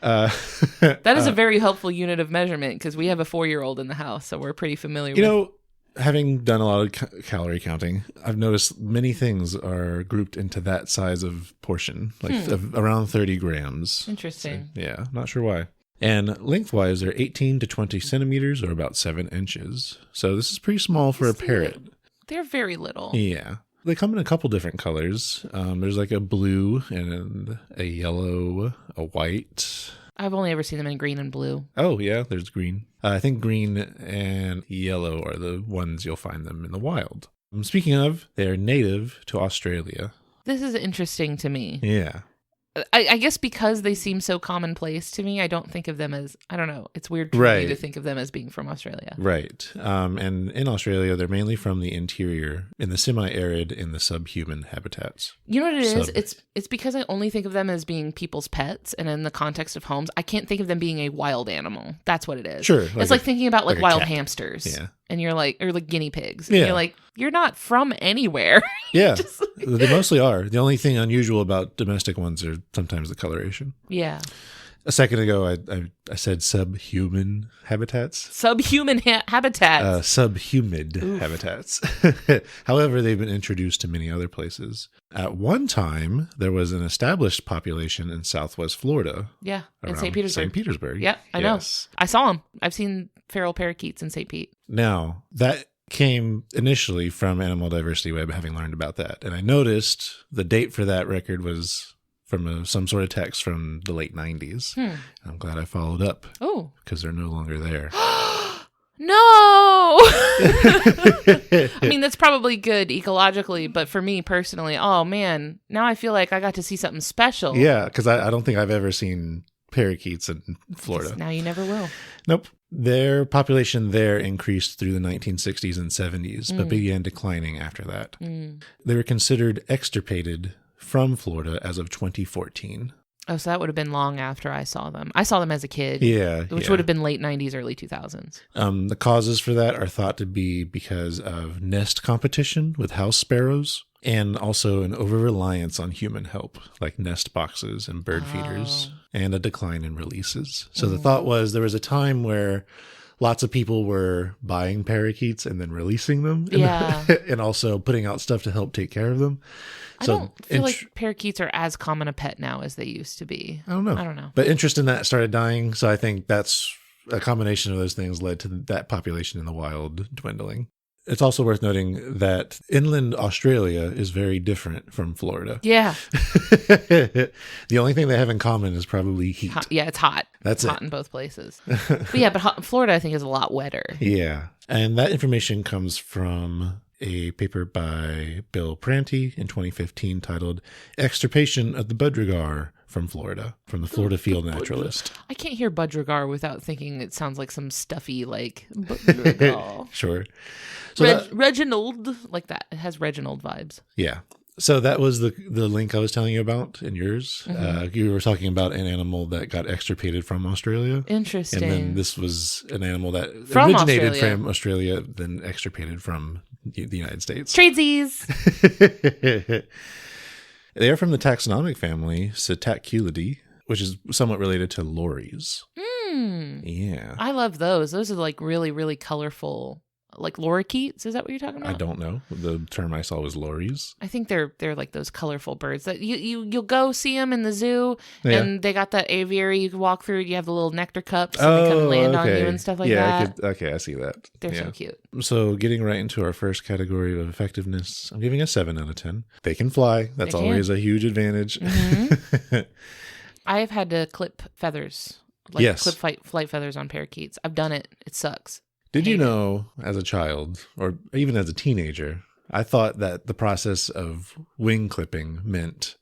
That is a very helpful unit of measurement because we have a 4-year-old in the house, so we're pretty familiar with. You know, having done a lot of calorie counting, I've noticed many things are grouped into that size of portion, like around 30 grams. Interesting. So, yeah, not sure why. And lengthwise, they're 18 to 20 centimeters or about 7 inches. So this is pretty small for a parrot. They're very little. Yeah. They come in a couple different colors. There's like a blue and a yellow, a white. I've only ever seen them in green and blue. Oh, yeah, there's green. I think green and yellow are the ones you'll find them in the wild. Speaking of, they are native to Australia. This is interesting to me. Yeah. I guess because they seem so commonplace to me, I don't think of them as, I don't know, it's weird for me to think of them as being from Australia. Right. And in Australia, they're mainly from the interior, in the semi-arid, in the subhuman habitats. You know what it is? It's because I only think of them as being people's pets, and in the context of homes, I can't think of them being a wild animal. That's what it is. Sure. It's like thinking about like wild cat. hamsters. Yeah. And you're like, or like guinea pigs. And Yeah. you're like, you're not from anywhere. Yeah. They mostly are. The only thing unusual about domestic ones are sometimes the coloration. Yeah. A second ago, I said subhuman habitats. Subhuman habitats. Subhumid habitats. However, they've been introduced to many other places. At one time, there was an established population in Southwest Florida. Yeah, in around St. Petersburg. St. Petersburg. Yeah, I know. I saw them. I've seen feral parakeets in St. Pete. Now, that came initially from Animal Diversity Web, having learned about that. And I noticed the date for that record was from some sort of text from the late 90s. I'm glad I followed up. Oh. Because they're no longer there. No! I mean, that's probably good ecologically, but for me personally, oh man, now I feel like I got to see something special. Yeah, because I don't think I've ever seen parakeets in Florida. Now you never will. Nope. Their population there increased through the 1960s and 70s, but began declining after that. They were considered extirpated from Florida as of 2014. Oh, so that would have been long after I saw them. I saw them as a kid. Yeah. Which would have been late 90s, early 2000s. The causes for that are thought to be because of nest competition with house sparrows and also an over-reliance on human help, like nest boxes and bird feeders, and a decline in releases. So the thought was there was a time where lots of people were buying parakeets and then releasing them. Yeah. And also putting out stuff to help take care of them. I don't feel like parakeets are as common a pet now as they used to be. I don't know. But interest in that started dying. So I think that's a combination of those things led to that population in the wild dwindling. It's also worth noting that inland Australia is very different from Florida. Yeah. The only thing they have in common is probably heat. Yeah, it's hot. That's hot in both places. But Florida, I think, is a lot wetter. Yeah. And that information comes from a paper by Bill Prantey in 2015 titled Extirpation of the Budgerigar from Florida, from the Florida Field Naturalist. I can't hear Budgerigar without thinking it sounds like some stuffy, like, Budgerigar. Sure. So Reginald, like that. It has Reginald vibes. Yeah. So that was the link I was telling you about in yours. Mm-hmm. You were talking about an animal that got extirpated from Australia. Interesting. And then this was an animal that originated from Australia, then extirpated from the United States. Tradesies. They are from the taxonomic family Psittaculidae, which is somewhat related to lories. Yeah. I love those. Those are like really, really colorful. Like lorikeets, is that what you're talking about? I don't know. The term I saw was lories. I think they're like those colorful birds that you'll go see them in the zoo, and they got that aviary you can walk through. You have the little nectar cups, and they come and land on you and stuff like that. I see that. They're so cute. So getting right into our first category of effectiveness, I'm giving a 7 out of 10. They can fly. That's always a huge advantage. Mm-hmm. I have had to clip feathers, clip flight feathers on parakeets. I've done it. It sucks. Did you know, as a child, or even as a teenager, I thought that the process of wing clipping meant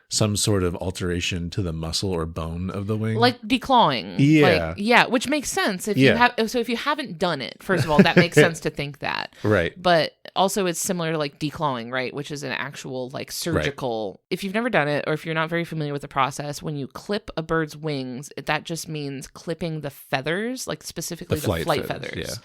some sort of alteration to the muscle or bone of the wing? Like declawing. Yeah. Which makes sense. If you haven't done it, first of all, that makes sense to think that. Right. But also it's similar to like declawing, right? Which is an actual like surgical. Right. If you've never done it, or if you're not very familiar with the process, when you clip a bird's wings, that just means clipping the feathers, like specifically the flight feathers,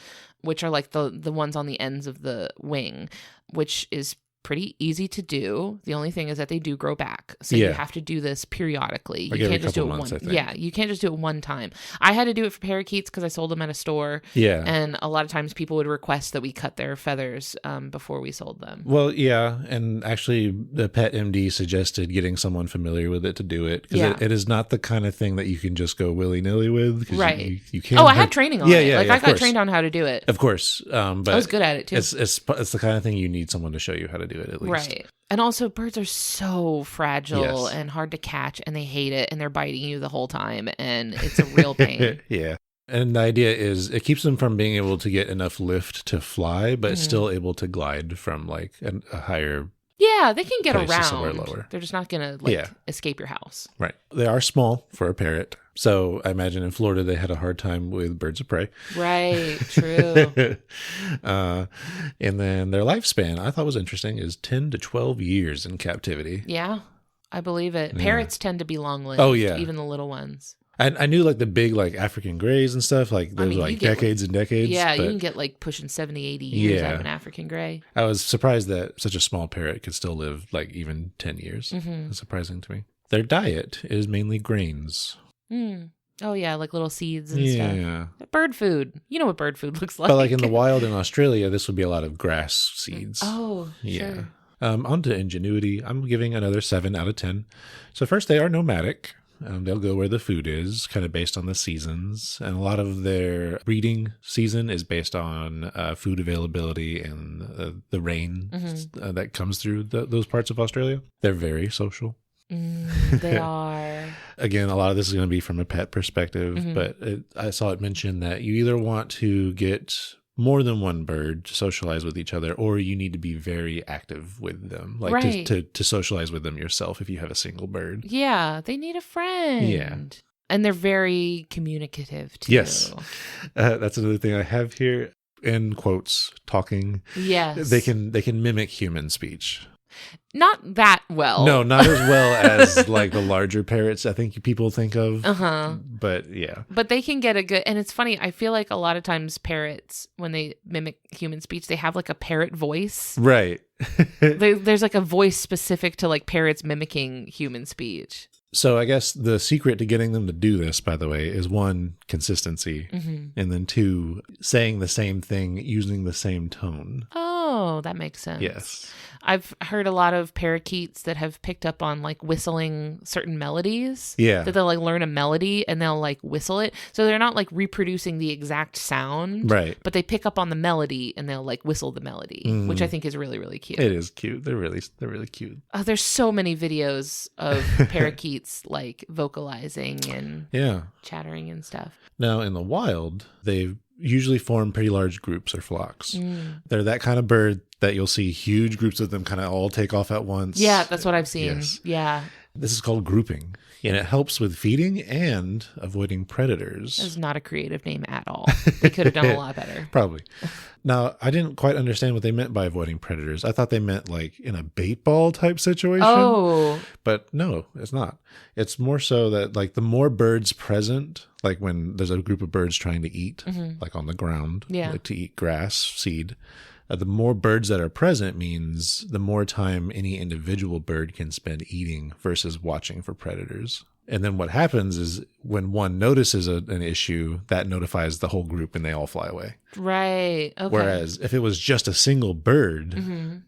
which are like the ones on the ends of the wing, which is pretty easy to do. The only thing is that they do grow back. So you have to do this periodically. You can't just do it you can't just do it one time. I had to do it for parakeets because I sold them at a store. Yeah. And a lot of times people would request that we cut their feathers before we sold them. Well, yeah. And actually the pet MD suggested getting someone familiar with it to do it. Because it is not the kind of thing that you can just go willy-nilly with. Right. You can't. I had training on it. I got trained on how to do it. Of course. But I was good at it too. It's the kind of thing you need someone to show you how to do it at least. Right. And also birds are so fragile and hard to catch, and they hate it, and they're biting you the whole time, and it's a real pain. Yeah. And the idea is it keeps them from being able to get enough lift to fly, but still able to glide from like a higher. Yeah, they can get around. Somewhere lower. They're just not going to escape your house. Right. They are small for a parrot. So I imagine in Florida they had a hard time with birds of prey. Right. True. And then their lifespan, I thought was interesting, is 10 to 12 years in captivity. Yeah, I believe it. Yeah. Parrots tend to be long-lived. Oh, yeah. Even the little ones. I knew like the big like African grays and stuff, like those like decades and decades. Yeah, you can get like pushing 70, 80 years out of an African gray. I was surprised that such a small parrot could still live like even 10 years. Mm-hmm. It's surprising to me. Their diet is mainly grains. Oh, yeah, like little seeds and stuff. Yeah. Bird food. You know what bird food looks like. But like in the wild in Australia, this would be a lot of grass seeds. Oh, yeah. Sure. On to ingenuity. I'm giving another 7 out of 10. So first, they are nomadic. They'll go where the food is, kind of based on the seasons. And a lot of their breeding season is based on food availability and the rain that comes through those parts of Australia. They're very social. They are. Again, a lot of this is going to be from a pet perspective, but I saw it mentioned that you either want to get more than one bird to socialize with each other, or you need to be very active with them, like to socialize with them yourself if you have a single bird. Yeah, they need a friend. Yeah. And they're very communicative too. Yes. That's another thing I have here. In quotes, talking. Yes. They can mimic human speech. Not that well. No, not as well as like the larger parrots I think people think of. But yeah. But they can get a good, and it's funny, I feel like a lot of times parrots, when they mimic human speech, they have like a parrot voice. Right. There's like a voice specific to like parrots mimicking human speech. So I guess the secret to getting them to do this, by the way, is 1, consistency, and then 2, saying the same thing using the same tone. Oh, that makes sense. Yes. I've heard a lot of parakeets that have picked up on like whistling certain melodies. Yeah. That they'll like learn a melody and they'll like whistle it. So they're not like reproducing the exact sound. Right. But they pick up on the melody and they'll like whistle the melody, which I think is really, really cute. It is cute. They're really cute. Oh, there's so many videos of parakeets like vocalizing and chattering and stuff. Now, in the wild, they usually form pretty large groups or flocks. They're that kind of bird that you'll see huge groups of them kind of all take off at once. Yeah, that's what I've seen. Yes. Yeah. This is called grouping, and it helps with feeding and avoiding predators. That's not a creative name at all. They could have done a lot better. Probably. Now, I didn't quite understand what they meant by avoiding predators. I thought they meant like in a bait ball type situation. Oh. But no, it's not. It's more so that like the more birds present, like when there's a group of birds trying to eat, like on the ground, like to eat grass, seed, the more birds that are present means the more time any individual bird can spend eating versus watching for predators. And then what happens is when one notices an issue, that notifies the whole group and they all fly away. Right. Okay. Whereas if it was just a single bird,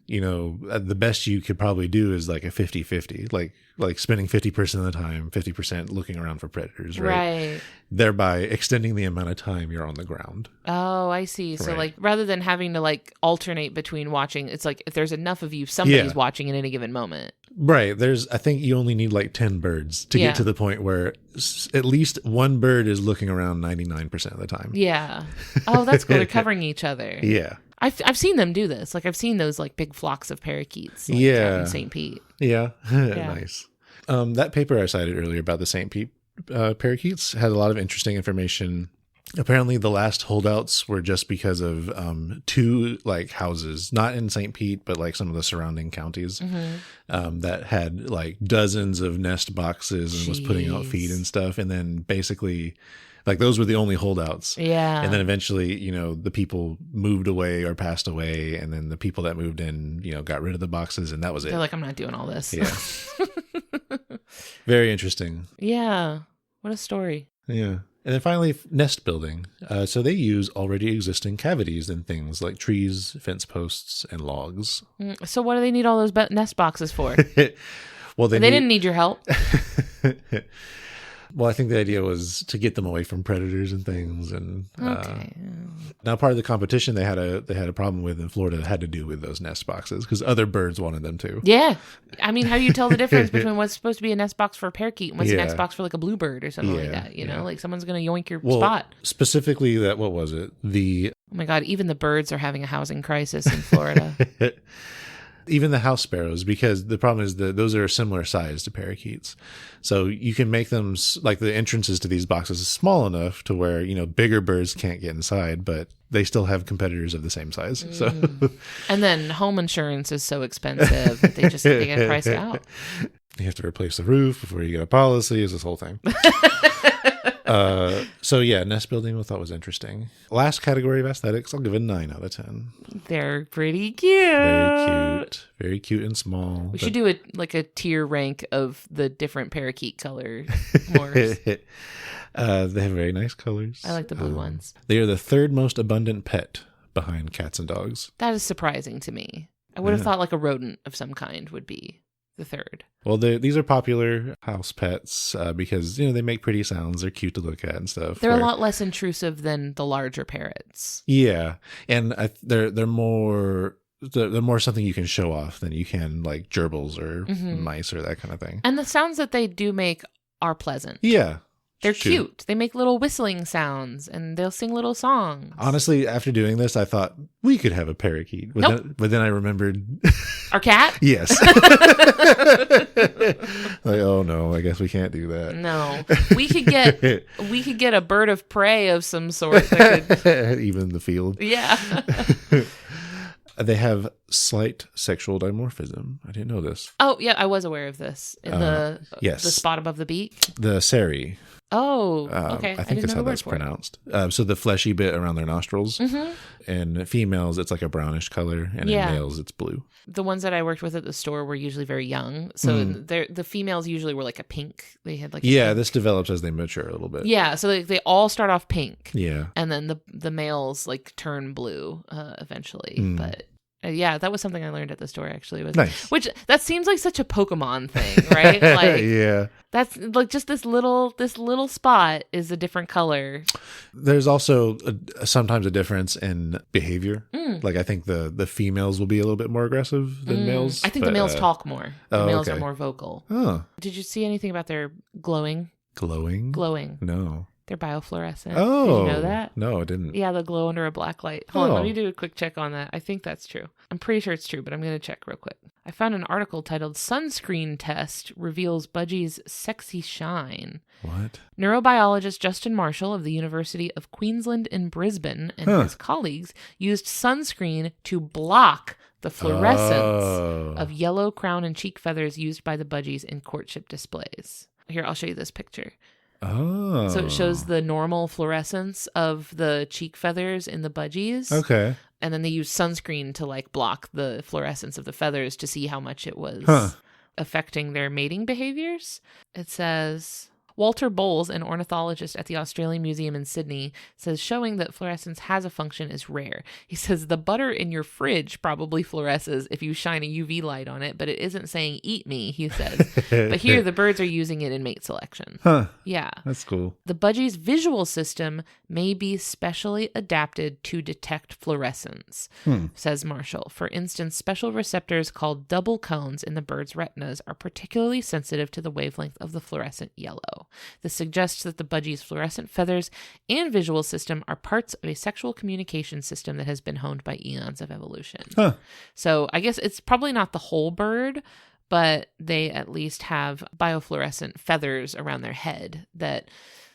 you know, the best you could probably do is like a 50-50, like spending 50% of the time, 50% looking around for predators, right? Thereby extending the amount of time you're on the ground. Oh, I see. So like rather than having to like alternate between watching, it's like if there's enough of you, somebody's watching at any given moment. Right. I think you only need like 10 birds to get to the point where at least one bird is looking around 99% of the time. Yeah. Oh, that's cool. They're covering each other. Yeah. I've seen them do this. Like I've seen those like big flocks of parakeets. Like, out in St. Pete. Yeah. Nice. That paper I cited earlier about the St. Pete parakeets had a lot of interesting information. Apparently the last holdouts were just because of 2 like houses, not in St. Pete, but like some of the surrounding counties that had like dozens of nest boxes and was putting out feed and stuff. And then basically like those were the only holdouts. Yeah. And then eventually, you know, the people moved away or passed away. And then the people that moved in, you know, got rid of the boxes and that was it. They're like, I'm not doing all this. Yeah. Very interesting. Yeah. What a story. Yeah. And then finally, nest building. So they use already existing cavities in things like trees, fence posts, and logs. So what do they need all those nest boxes for? Well, they didn't need your help. Well, I think the idea was to get them away from predators and things. And now part of the competition they had a problem with in Florida had to do with those nest boxes because other birds wanted them too. Yeah. I mean, how do you tell the difference between what's supposed to be a nest box for a parakeet and what's a nest box for like a bluebird or something like that? You know, like someone's going to yoink your spot. Specifically what was it? Oh my God, even the birds are having a housing crisis in Florida. Even the house sparrows, because the problem is that those are a similar size to parakeets. So you can make them like the entrances to these boxes is small enough to where, you know, bigger birds can't get inside, but they still have competitors of the same size. So, and then home insurance is so expensive that they get priced out. You have to replace the roof before you get a policy. Is this whole thing. So yeah, nest building I thought was interesting. Last category of aesthetics, I'll give it 9 out of 10. They're pretty cute. Very cute and small. We should do a tier rank of the different parakeet color morphs. They have very nice colors. I like the blue ones. They are the 3rd most abundant pet behind cats and dogs. That is surprising to me. I would have thought like a rodent of some kind would be the 3rd. Well, these are popular house pets because, you know, they make pretty sounds. They're cute to look at and stuff. They're a lot less intrusive than the larger parrots. Yeah. And they're more something you can show off than you can like gerbils or mice or that kind of thing. And the sounds that they do make are pleasant. Yeah. They're cute. They make little whistling sounds and they'll sing little songs. Honestly, after doing this, I thought we could have a parakeet. But then I remembered. Our cat? Yes. Like, oh no, I guess we can't do that. No. We could get a bird of prey of some sort that could... Even in the field. Yeah. They have slight sexual dimorphism. I didn't know this. Oh, yeah, I was aware of this. In the spot above the beak. The seri. Oh, okay. I think that's how that's pronounced. So the fleshy bit around their nostrils. In females, it's like a brownish color, and in males, it's blue. The ones that I worked with at the store were usually very young. So the females usually were like a pink. They had like pink. This develops as they mature a little bit. Yeah, so they all start off pink. Yeah. And then the males like turn blue eventually. But that was something I learned at the store actually. Nice. Which that seems like such a Pokemon thing, right? Like yeah. That's like just this little spot is a different color. There's also sometimes a difference in behavior. Like I think the females will be a little bit more aggressive than males. I think the males talk more. The males are more vocal. Oh. Did you see anything about their glowing? Glowing. No. They're biofluorescent. Oh. Did you know that? No, I didn't. Yeah, they'll glow under a black light. Hold on, let me do a quick check on that. I think that's true. I'm pretty sure it's true, but I'm going to check real quick. I found an article titled Sunscreen Test Reveals Budgie's Sexy Shine. What? Neurobiologist Justin Marshall of the University of Queensland in Brisbane and his colleagues used sunscreen to block the fluorescence of yellow crown and cheek feathers used by the budgies in courtship displays. Here, I'll show you this picture. Oh. So it shows the normal fluorescence of the cheek feathers in the budgies. Okay. And then they use sunscreen to like block the fluorescence of the feathers to see how much it was affecting their mating behaviors. It says Walter Bowles, an ornithologist at the Australian Museum in Sydney, says showing that fluorescence has a function is rare. He says the butter in your fridge probably fluoresces if you shine a UV light on it, but it isn't saying eat me, he says. But here the birds are using it in mate selection. Yeah. That's cool. The budgie's visual system may be specially adapted to detect fluorescence, says Marshall. For instance, special receptors called double cones in the bird's retinas are particularly sensitive to the wavelength of the fluorescent yellow. This suggests that the budgie's fluorescent feathers and visual system are parts of a sexual communication system that has been honed by eons of evolution. So I guess it's probably not the whole bird, but they at least have biofluorescent feathers around their head that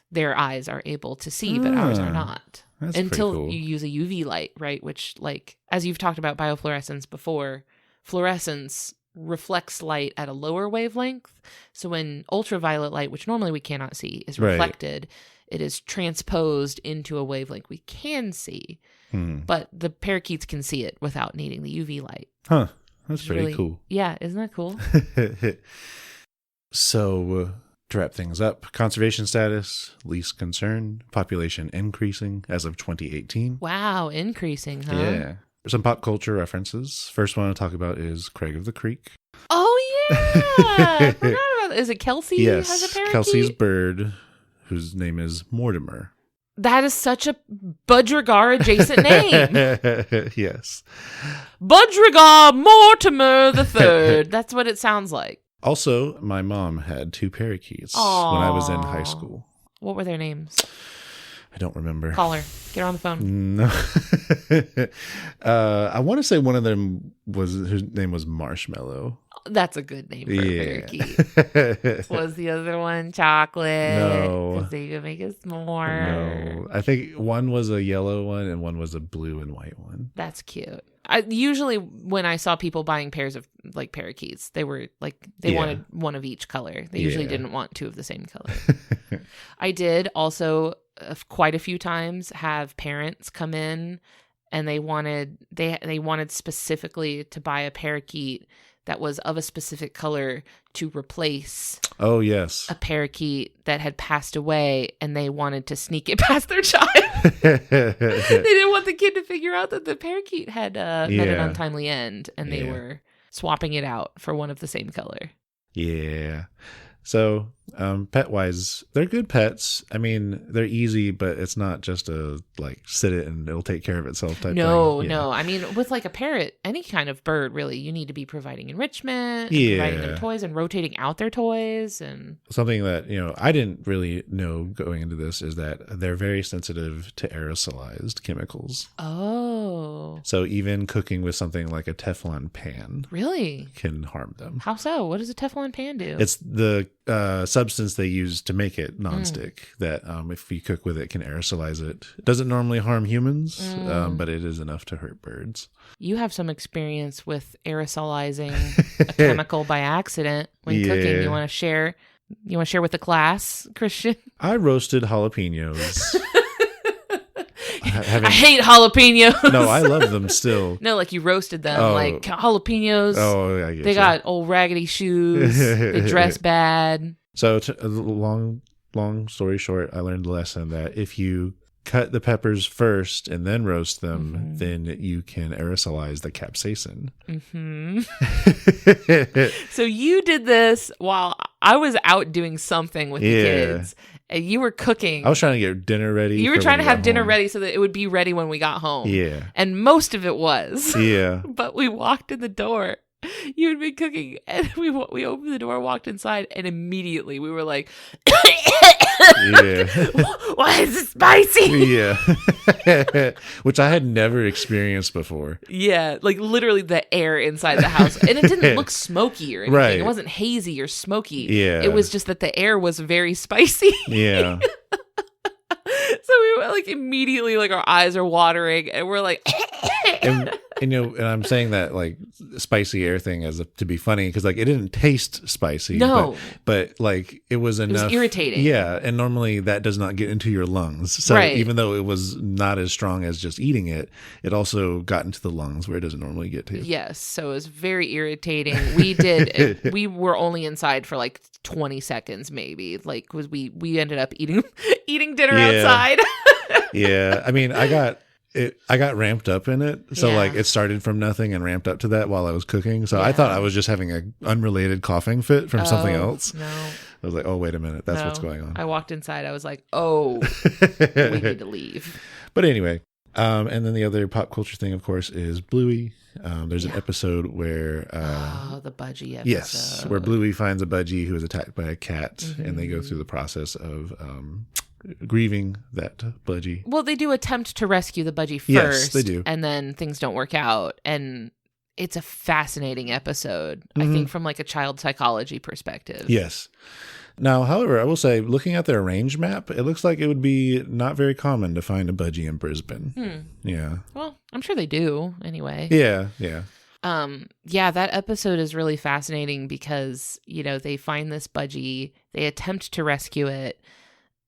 their eyes are able to see, but ours are not. That's until pretty cool. You use a UV light, right? Which, like, as you've talked about biofluorescence before, fluorescence reflects light at a lower wavelength. So when ultraviolet light, which normally we cannot see, is reflected, it is transposed into a wavelength we can see. But the parakeets can see it without needing the UV light. That's pretty cool. Yeah, isn't that cool? So, to wrap things up, conservation status, least concern, population increasing as of 2018. Wow, increasing, huh? Yeah. Some pop culture references. First one I want to talk about is Craig of the Creek. Oh, yeah. I forgot about that. Is it Kelsey? Yes, has a parakeet? Kelsey's bird, whose name is Mortimer. That is such a Budgerigar adjacent name. Yes. Budgerigar Mortimer the Third. That's what it sounds like. Also, my mom had 2 parakeets when I was in high school. What were their names? I don't remember. Call her. Get her on the phone. No. I want to say one of them his name was Marshmallow. That's a good name for a parakeet. Was the other one chocolate? No. Because they could make it s'more. No. I think one was a yellow one and one was a blue and white one. That's cute. Usually when I saw people buying pairs of like parakeets, they were like, they wanted one of each color. They usually didn't want 2 of the same color. I did also quite a few times have parents come in and they wanted specifically to buy a parakeet that was of a specific color to replace a parakeet that had passed away, and they wanted to sneak it past their child. They didn't want the kid to figure out that the parakeet had met an untimely end, and they were swapping it out for one of the same color. Yeah. So, pet-wise, they're good pets. I mean, they're easy, but it's not just a, like, sit it and it'll take care of itself type thing. No. I mean, with, like, a parrot, any kind of bird, really, you need to be providing enrichment, and providing them toys, and rotating out their toys. And something that, I didn't really know going into this is that they're very sensitive to aerosolized chemicals. Oh. So even cooking with something like a Teflon pan really can harm them. How so? What does a Teflon pan do? It's the substance they use to make it nonstick that if you cook with it can aerosolize it. It doesn't normally harm humans, but it is enough to hurt birds. You have some experience with aerosolizing a chemical by accident when cooking. You want to share You want to share with the class, Christian? I roasted jalapenos. I hate jalapenos. No, I love them still. No, like you roasted them, like jalapenos. Oh, I get They got old raggedy shoes. They dress bad. So, long story short, I learned the lesson that if you cut the peppers first and then roast them, then you can aerosolize the capsaicin. So you did this while I was out doing something with the kids. And you were cooking. I was trying to get dinner ready. You were trying to have dinner ready so that it would be ready when we got home. Yeah. And most of it was. Yeah. But we walked in the door. You had been cooking, and we opened the door, walked inside, and immediately we were like, yeah. Why is it spicy? Yeah. Which I had never experienced before. Yeah, like literally the air inside the house. And it didn't look smoky or anything. Right. It wasn't hazy or smoky. Yeah. It was just that the air was very spicy. Yeah. So we were like immediately, like our eyes are watering, and we're like, and I'm saying that like spicy air thing as to be funny because like it didn't taste spicy. No, but like it was enough. It was irritating. Yeah, and normally that does not get into your lungs. So even though it was not as strong as just eating it, it also got into the lungs where it doesn't normally get to. Yes, so it was very irritating. We were only inside for like 20 seconds maybe. Like we ended up eating dinner outside. Yeah, I mean, I got ramped up in it. So like it started from nothing and ramped up to that while I was cooking. So I thought I was just having an unrelated coughing fit from something else. No. I was like, oh, wait a minute. That's what's going on. I walked inside. I was like, oh, we need to leave. But anyway, and then the other pop culture thing, of course, is Bluey. There's an episode where... the budgie episode. Yes, where Bluey finds a budgie who is attacked by a cat, and they go through the process of... grieving that budgie. Well, they do attempt to rescue the budgie first. Yes, they do. And then things don't work out. And it's a fascinating episode, I think, from like a child psychology perspective. Yes. Now, however, I will say, looking at their range map, it looks like it would be not very common to find a budgie in Brisbane. Yeah. Well, I'm sure they do anyway. Yeah. Yeah, that episode is really fascinating because, they find this budgie, they attempt to rescue it.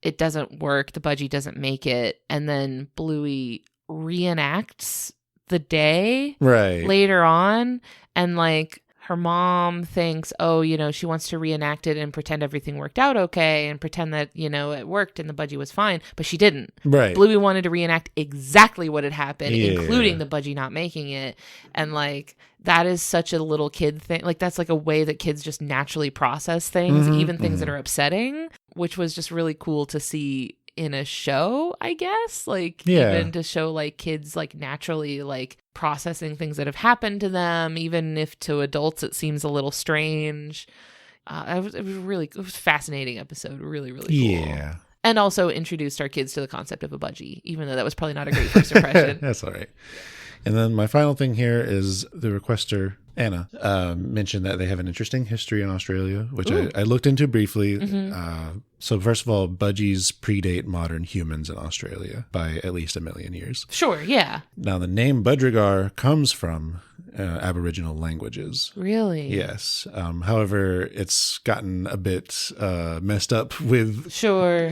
It doesn't work. The budgie doesn't make it. And then Bluey reenacts the day later on. And like her mom thinks, she wants to reenact it and pretend everything worked out okay and pretend that, it worked and the budgie was fine. But she didn't. Right. Bluey wanted to reenact exactly what had happened, including the budgie not making it. And like, that is such a little kid thing. Like, that's like a way that kids just naturally process things, even things that are upsetting, which was just really cool to see in a show, I guess. Like, even to show like kids like naturally like processing things that have happened to them, even if to adults it seems a little strange. It was a fascinating episode. Really, really cool. Yeah. And also introduced our kids to the concept of a budgie, even though that was probably not a great first impression. That's all right. And then my final thing here is the requester, Anna, mentioned that they have an interesting history in Australia, which I looked into briefly. So first of all, budgies predate modern humans in Australia by at least 1 million years. Sure, yeah. Now, the name Budgerigar comes from Aboriginal languages. Really? Yes. However, it's gotten a bit messed up with... Sure.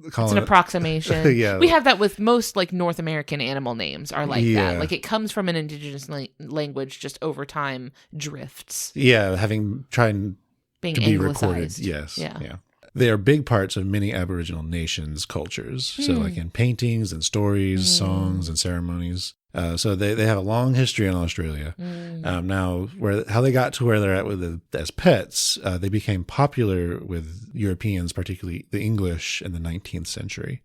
It's an approximation. Yeah. We have that with most like North American animal names are like that. Like it comes from an indigenous language, just over time drifts. Yeah, having tried being to be recorded. Yes. Yeah. They are big parts of many Aboriginal nations' cultures. So like in paintings and stories, songs and ceremonies. So they have a long history in Australia. Now, how they got to where they're at as pets, they became popular with Europeans, particularly the English, in the 19th century.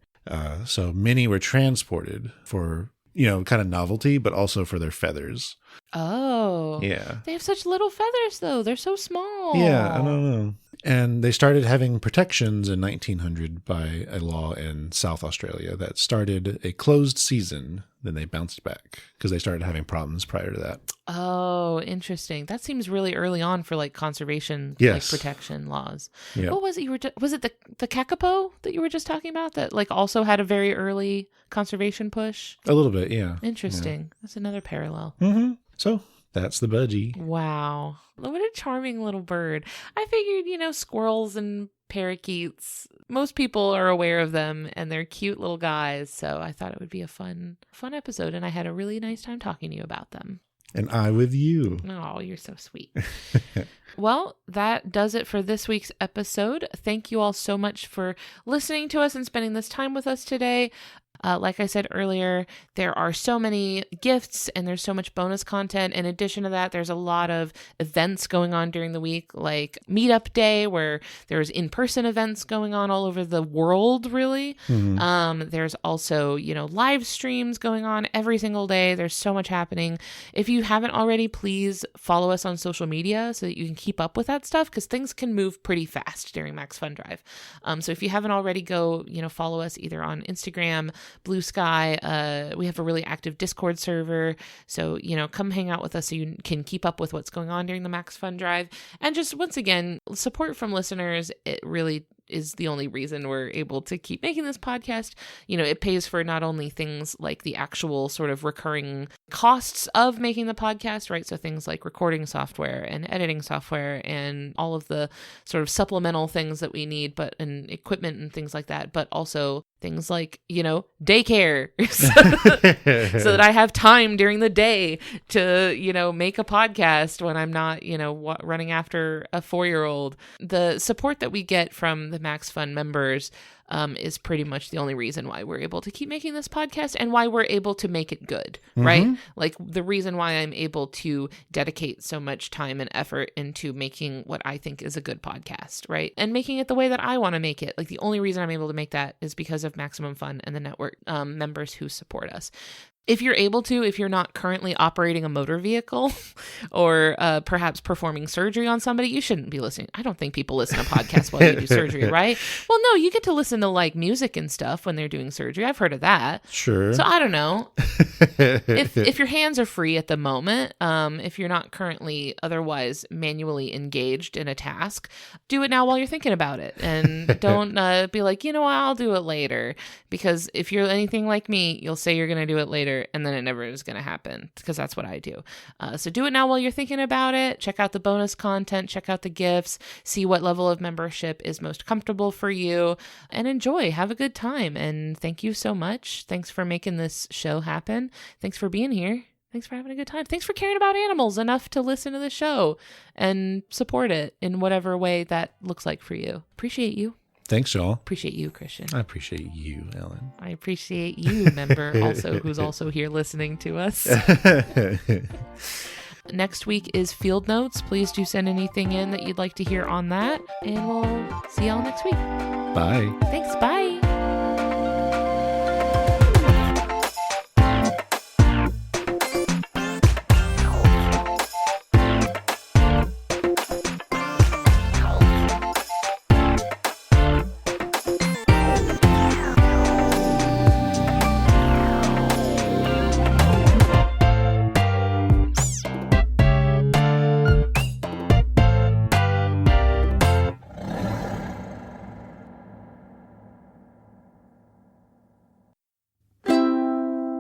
So many were transported for, kind of novelty, but also for their feathers. Oh. Yeah. They have such little feathers, though. They're so small. Yeah, I don't know. And they started having protections in 1900 by a law in South Australia that started a closed season. Then they bounced back because they started having problems prior to that. Oh, interesting. That seems really early on for like conservation, like protection laws. Yep. What was it? Was it the kakapo that you were just talking about that like also had a very early conservation push? A little bit, yeah. Interesting. Yeah. That's another parallel. So That's the budgie. Wow. What a charming little bird. I figured, squirrels and parakeets, most people are aware of them and they're cute little guys. So I thought it would be a fun episode. And I had a really nice time talking to you about them. And I with you. Oh, you're so sweet. Well, that does it for this week's episode. Thank you all so much for listening to us and spending this time with us today. Like I said earlier, there are so many gifts and there's so much bonus content. In addition to that, there's a lot of events going on during the week, like Meetup Day, where there's in-person events going on all over the world, really. Mm-hmm. There's also, live streams going on every single day. There's so much happening. If you haven't already, please follow us on social media so that you can keep up with that stuff, because things can move pretty fast during MaxFunDrive. So if you haven't already, go, follow us either on Instagram, Blue Sky. We have a really active Discord server. So, come hang out with us so you can keep up with what's going on during the MaxFunDrive. And just once again, support from listeners, it really is the only reason we're able to keep making this podcast. It pays for not only things like the actual sort of recurring costs of making the podcast, right? So things like recording software and editing software and all of the sort of supplemental things that we need, and equipment and things like that, but also things like, daycare so that I have time during the day to, make a podcast when I'm not, running after a 4-year-old. The support that we get from the MaxFun members is pretty much the only reason why we're able to keep making this podcast and why we're able to make it good, right? Like the reason why I'm able to dedicate so much time and effort into making what I think is a good podcast, right? And making it the way that I want to make it. Like the only reason I'm able to make that is because of Maximum Fun and the network members who support us. If you're able to, if you're not currently operating a motor vehicle or perhaps performing surgery on somebody, you shouldn't be listening. I don't think people listen to podcasts while you do surgery, right? Well, no, you get to listen to like music and stuff when they're doing surgery. I've heard of that. Sure. So I don't know. If your hands are free at the moment, if you're not currently otherwise manually engaged in a task, do it now while you're thinking about it. And don't be like, I'll do it later. Because if you're anything like me, you'll say you're going to do it later. And then it never is going to happen, because that's what I do. So do it now while you're thinking about it. Check out the bonus content, check out the gifts, see what level of membership is most comfortable for you, and enjoy. Have a good time. And thank you so much. Thanks for making this show happen. Thanks for being here. Thanks for having a good time. Thanks for caring about animals enough to listen to the show and support it in whatever way that looks like for you. Appreciate you. Thanks, y'all. Appreciate you, Christian. I appreciate you, Ellen. I appreciate you, member, also who's also here listening to us. Next week is Field Notes. Please do send anything in that you'd like to hear on that. And we'll see y'all next week. Bye. Thanks. Bye.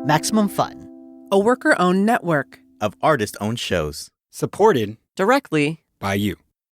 Maximum Fun, a worker-owned network of artist-owned shows. Supported directly by you.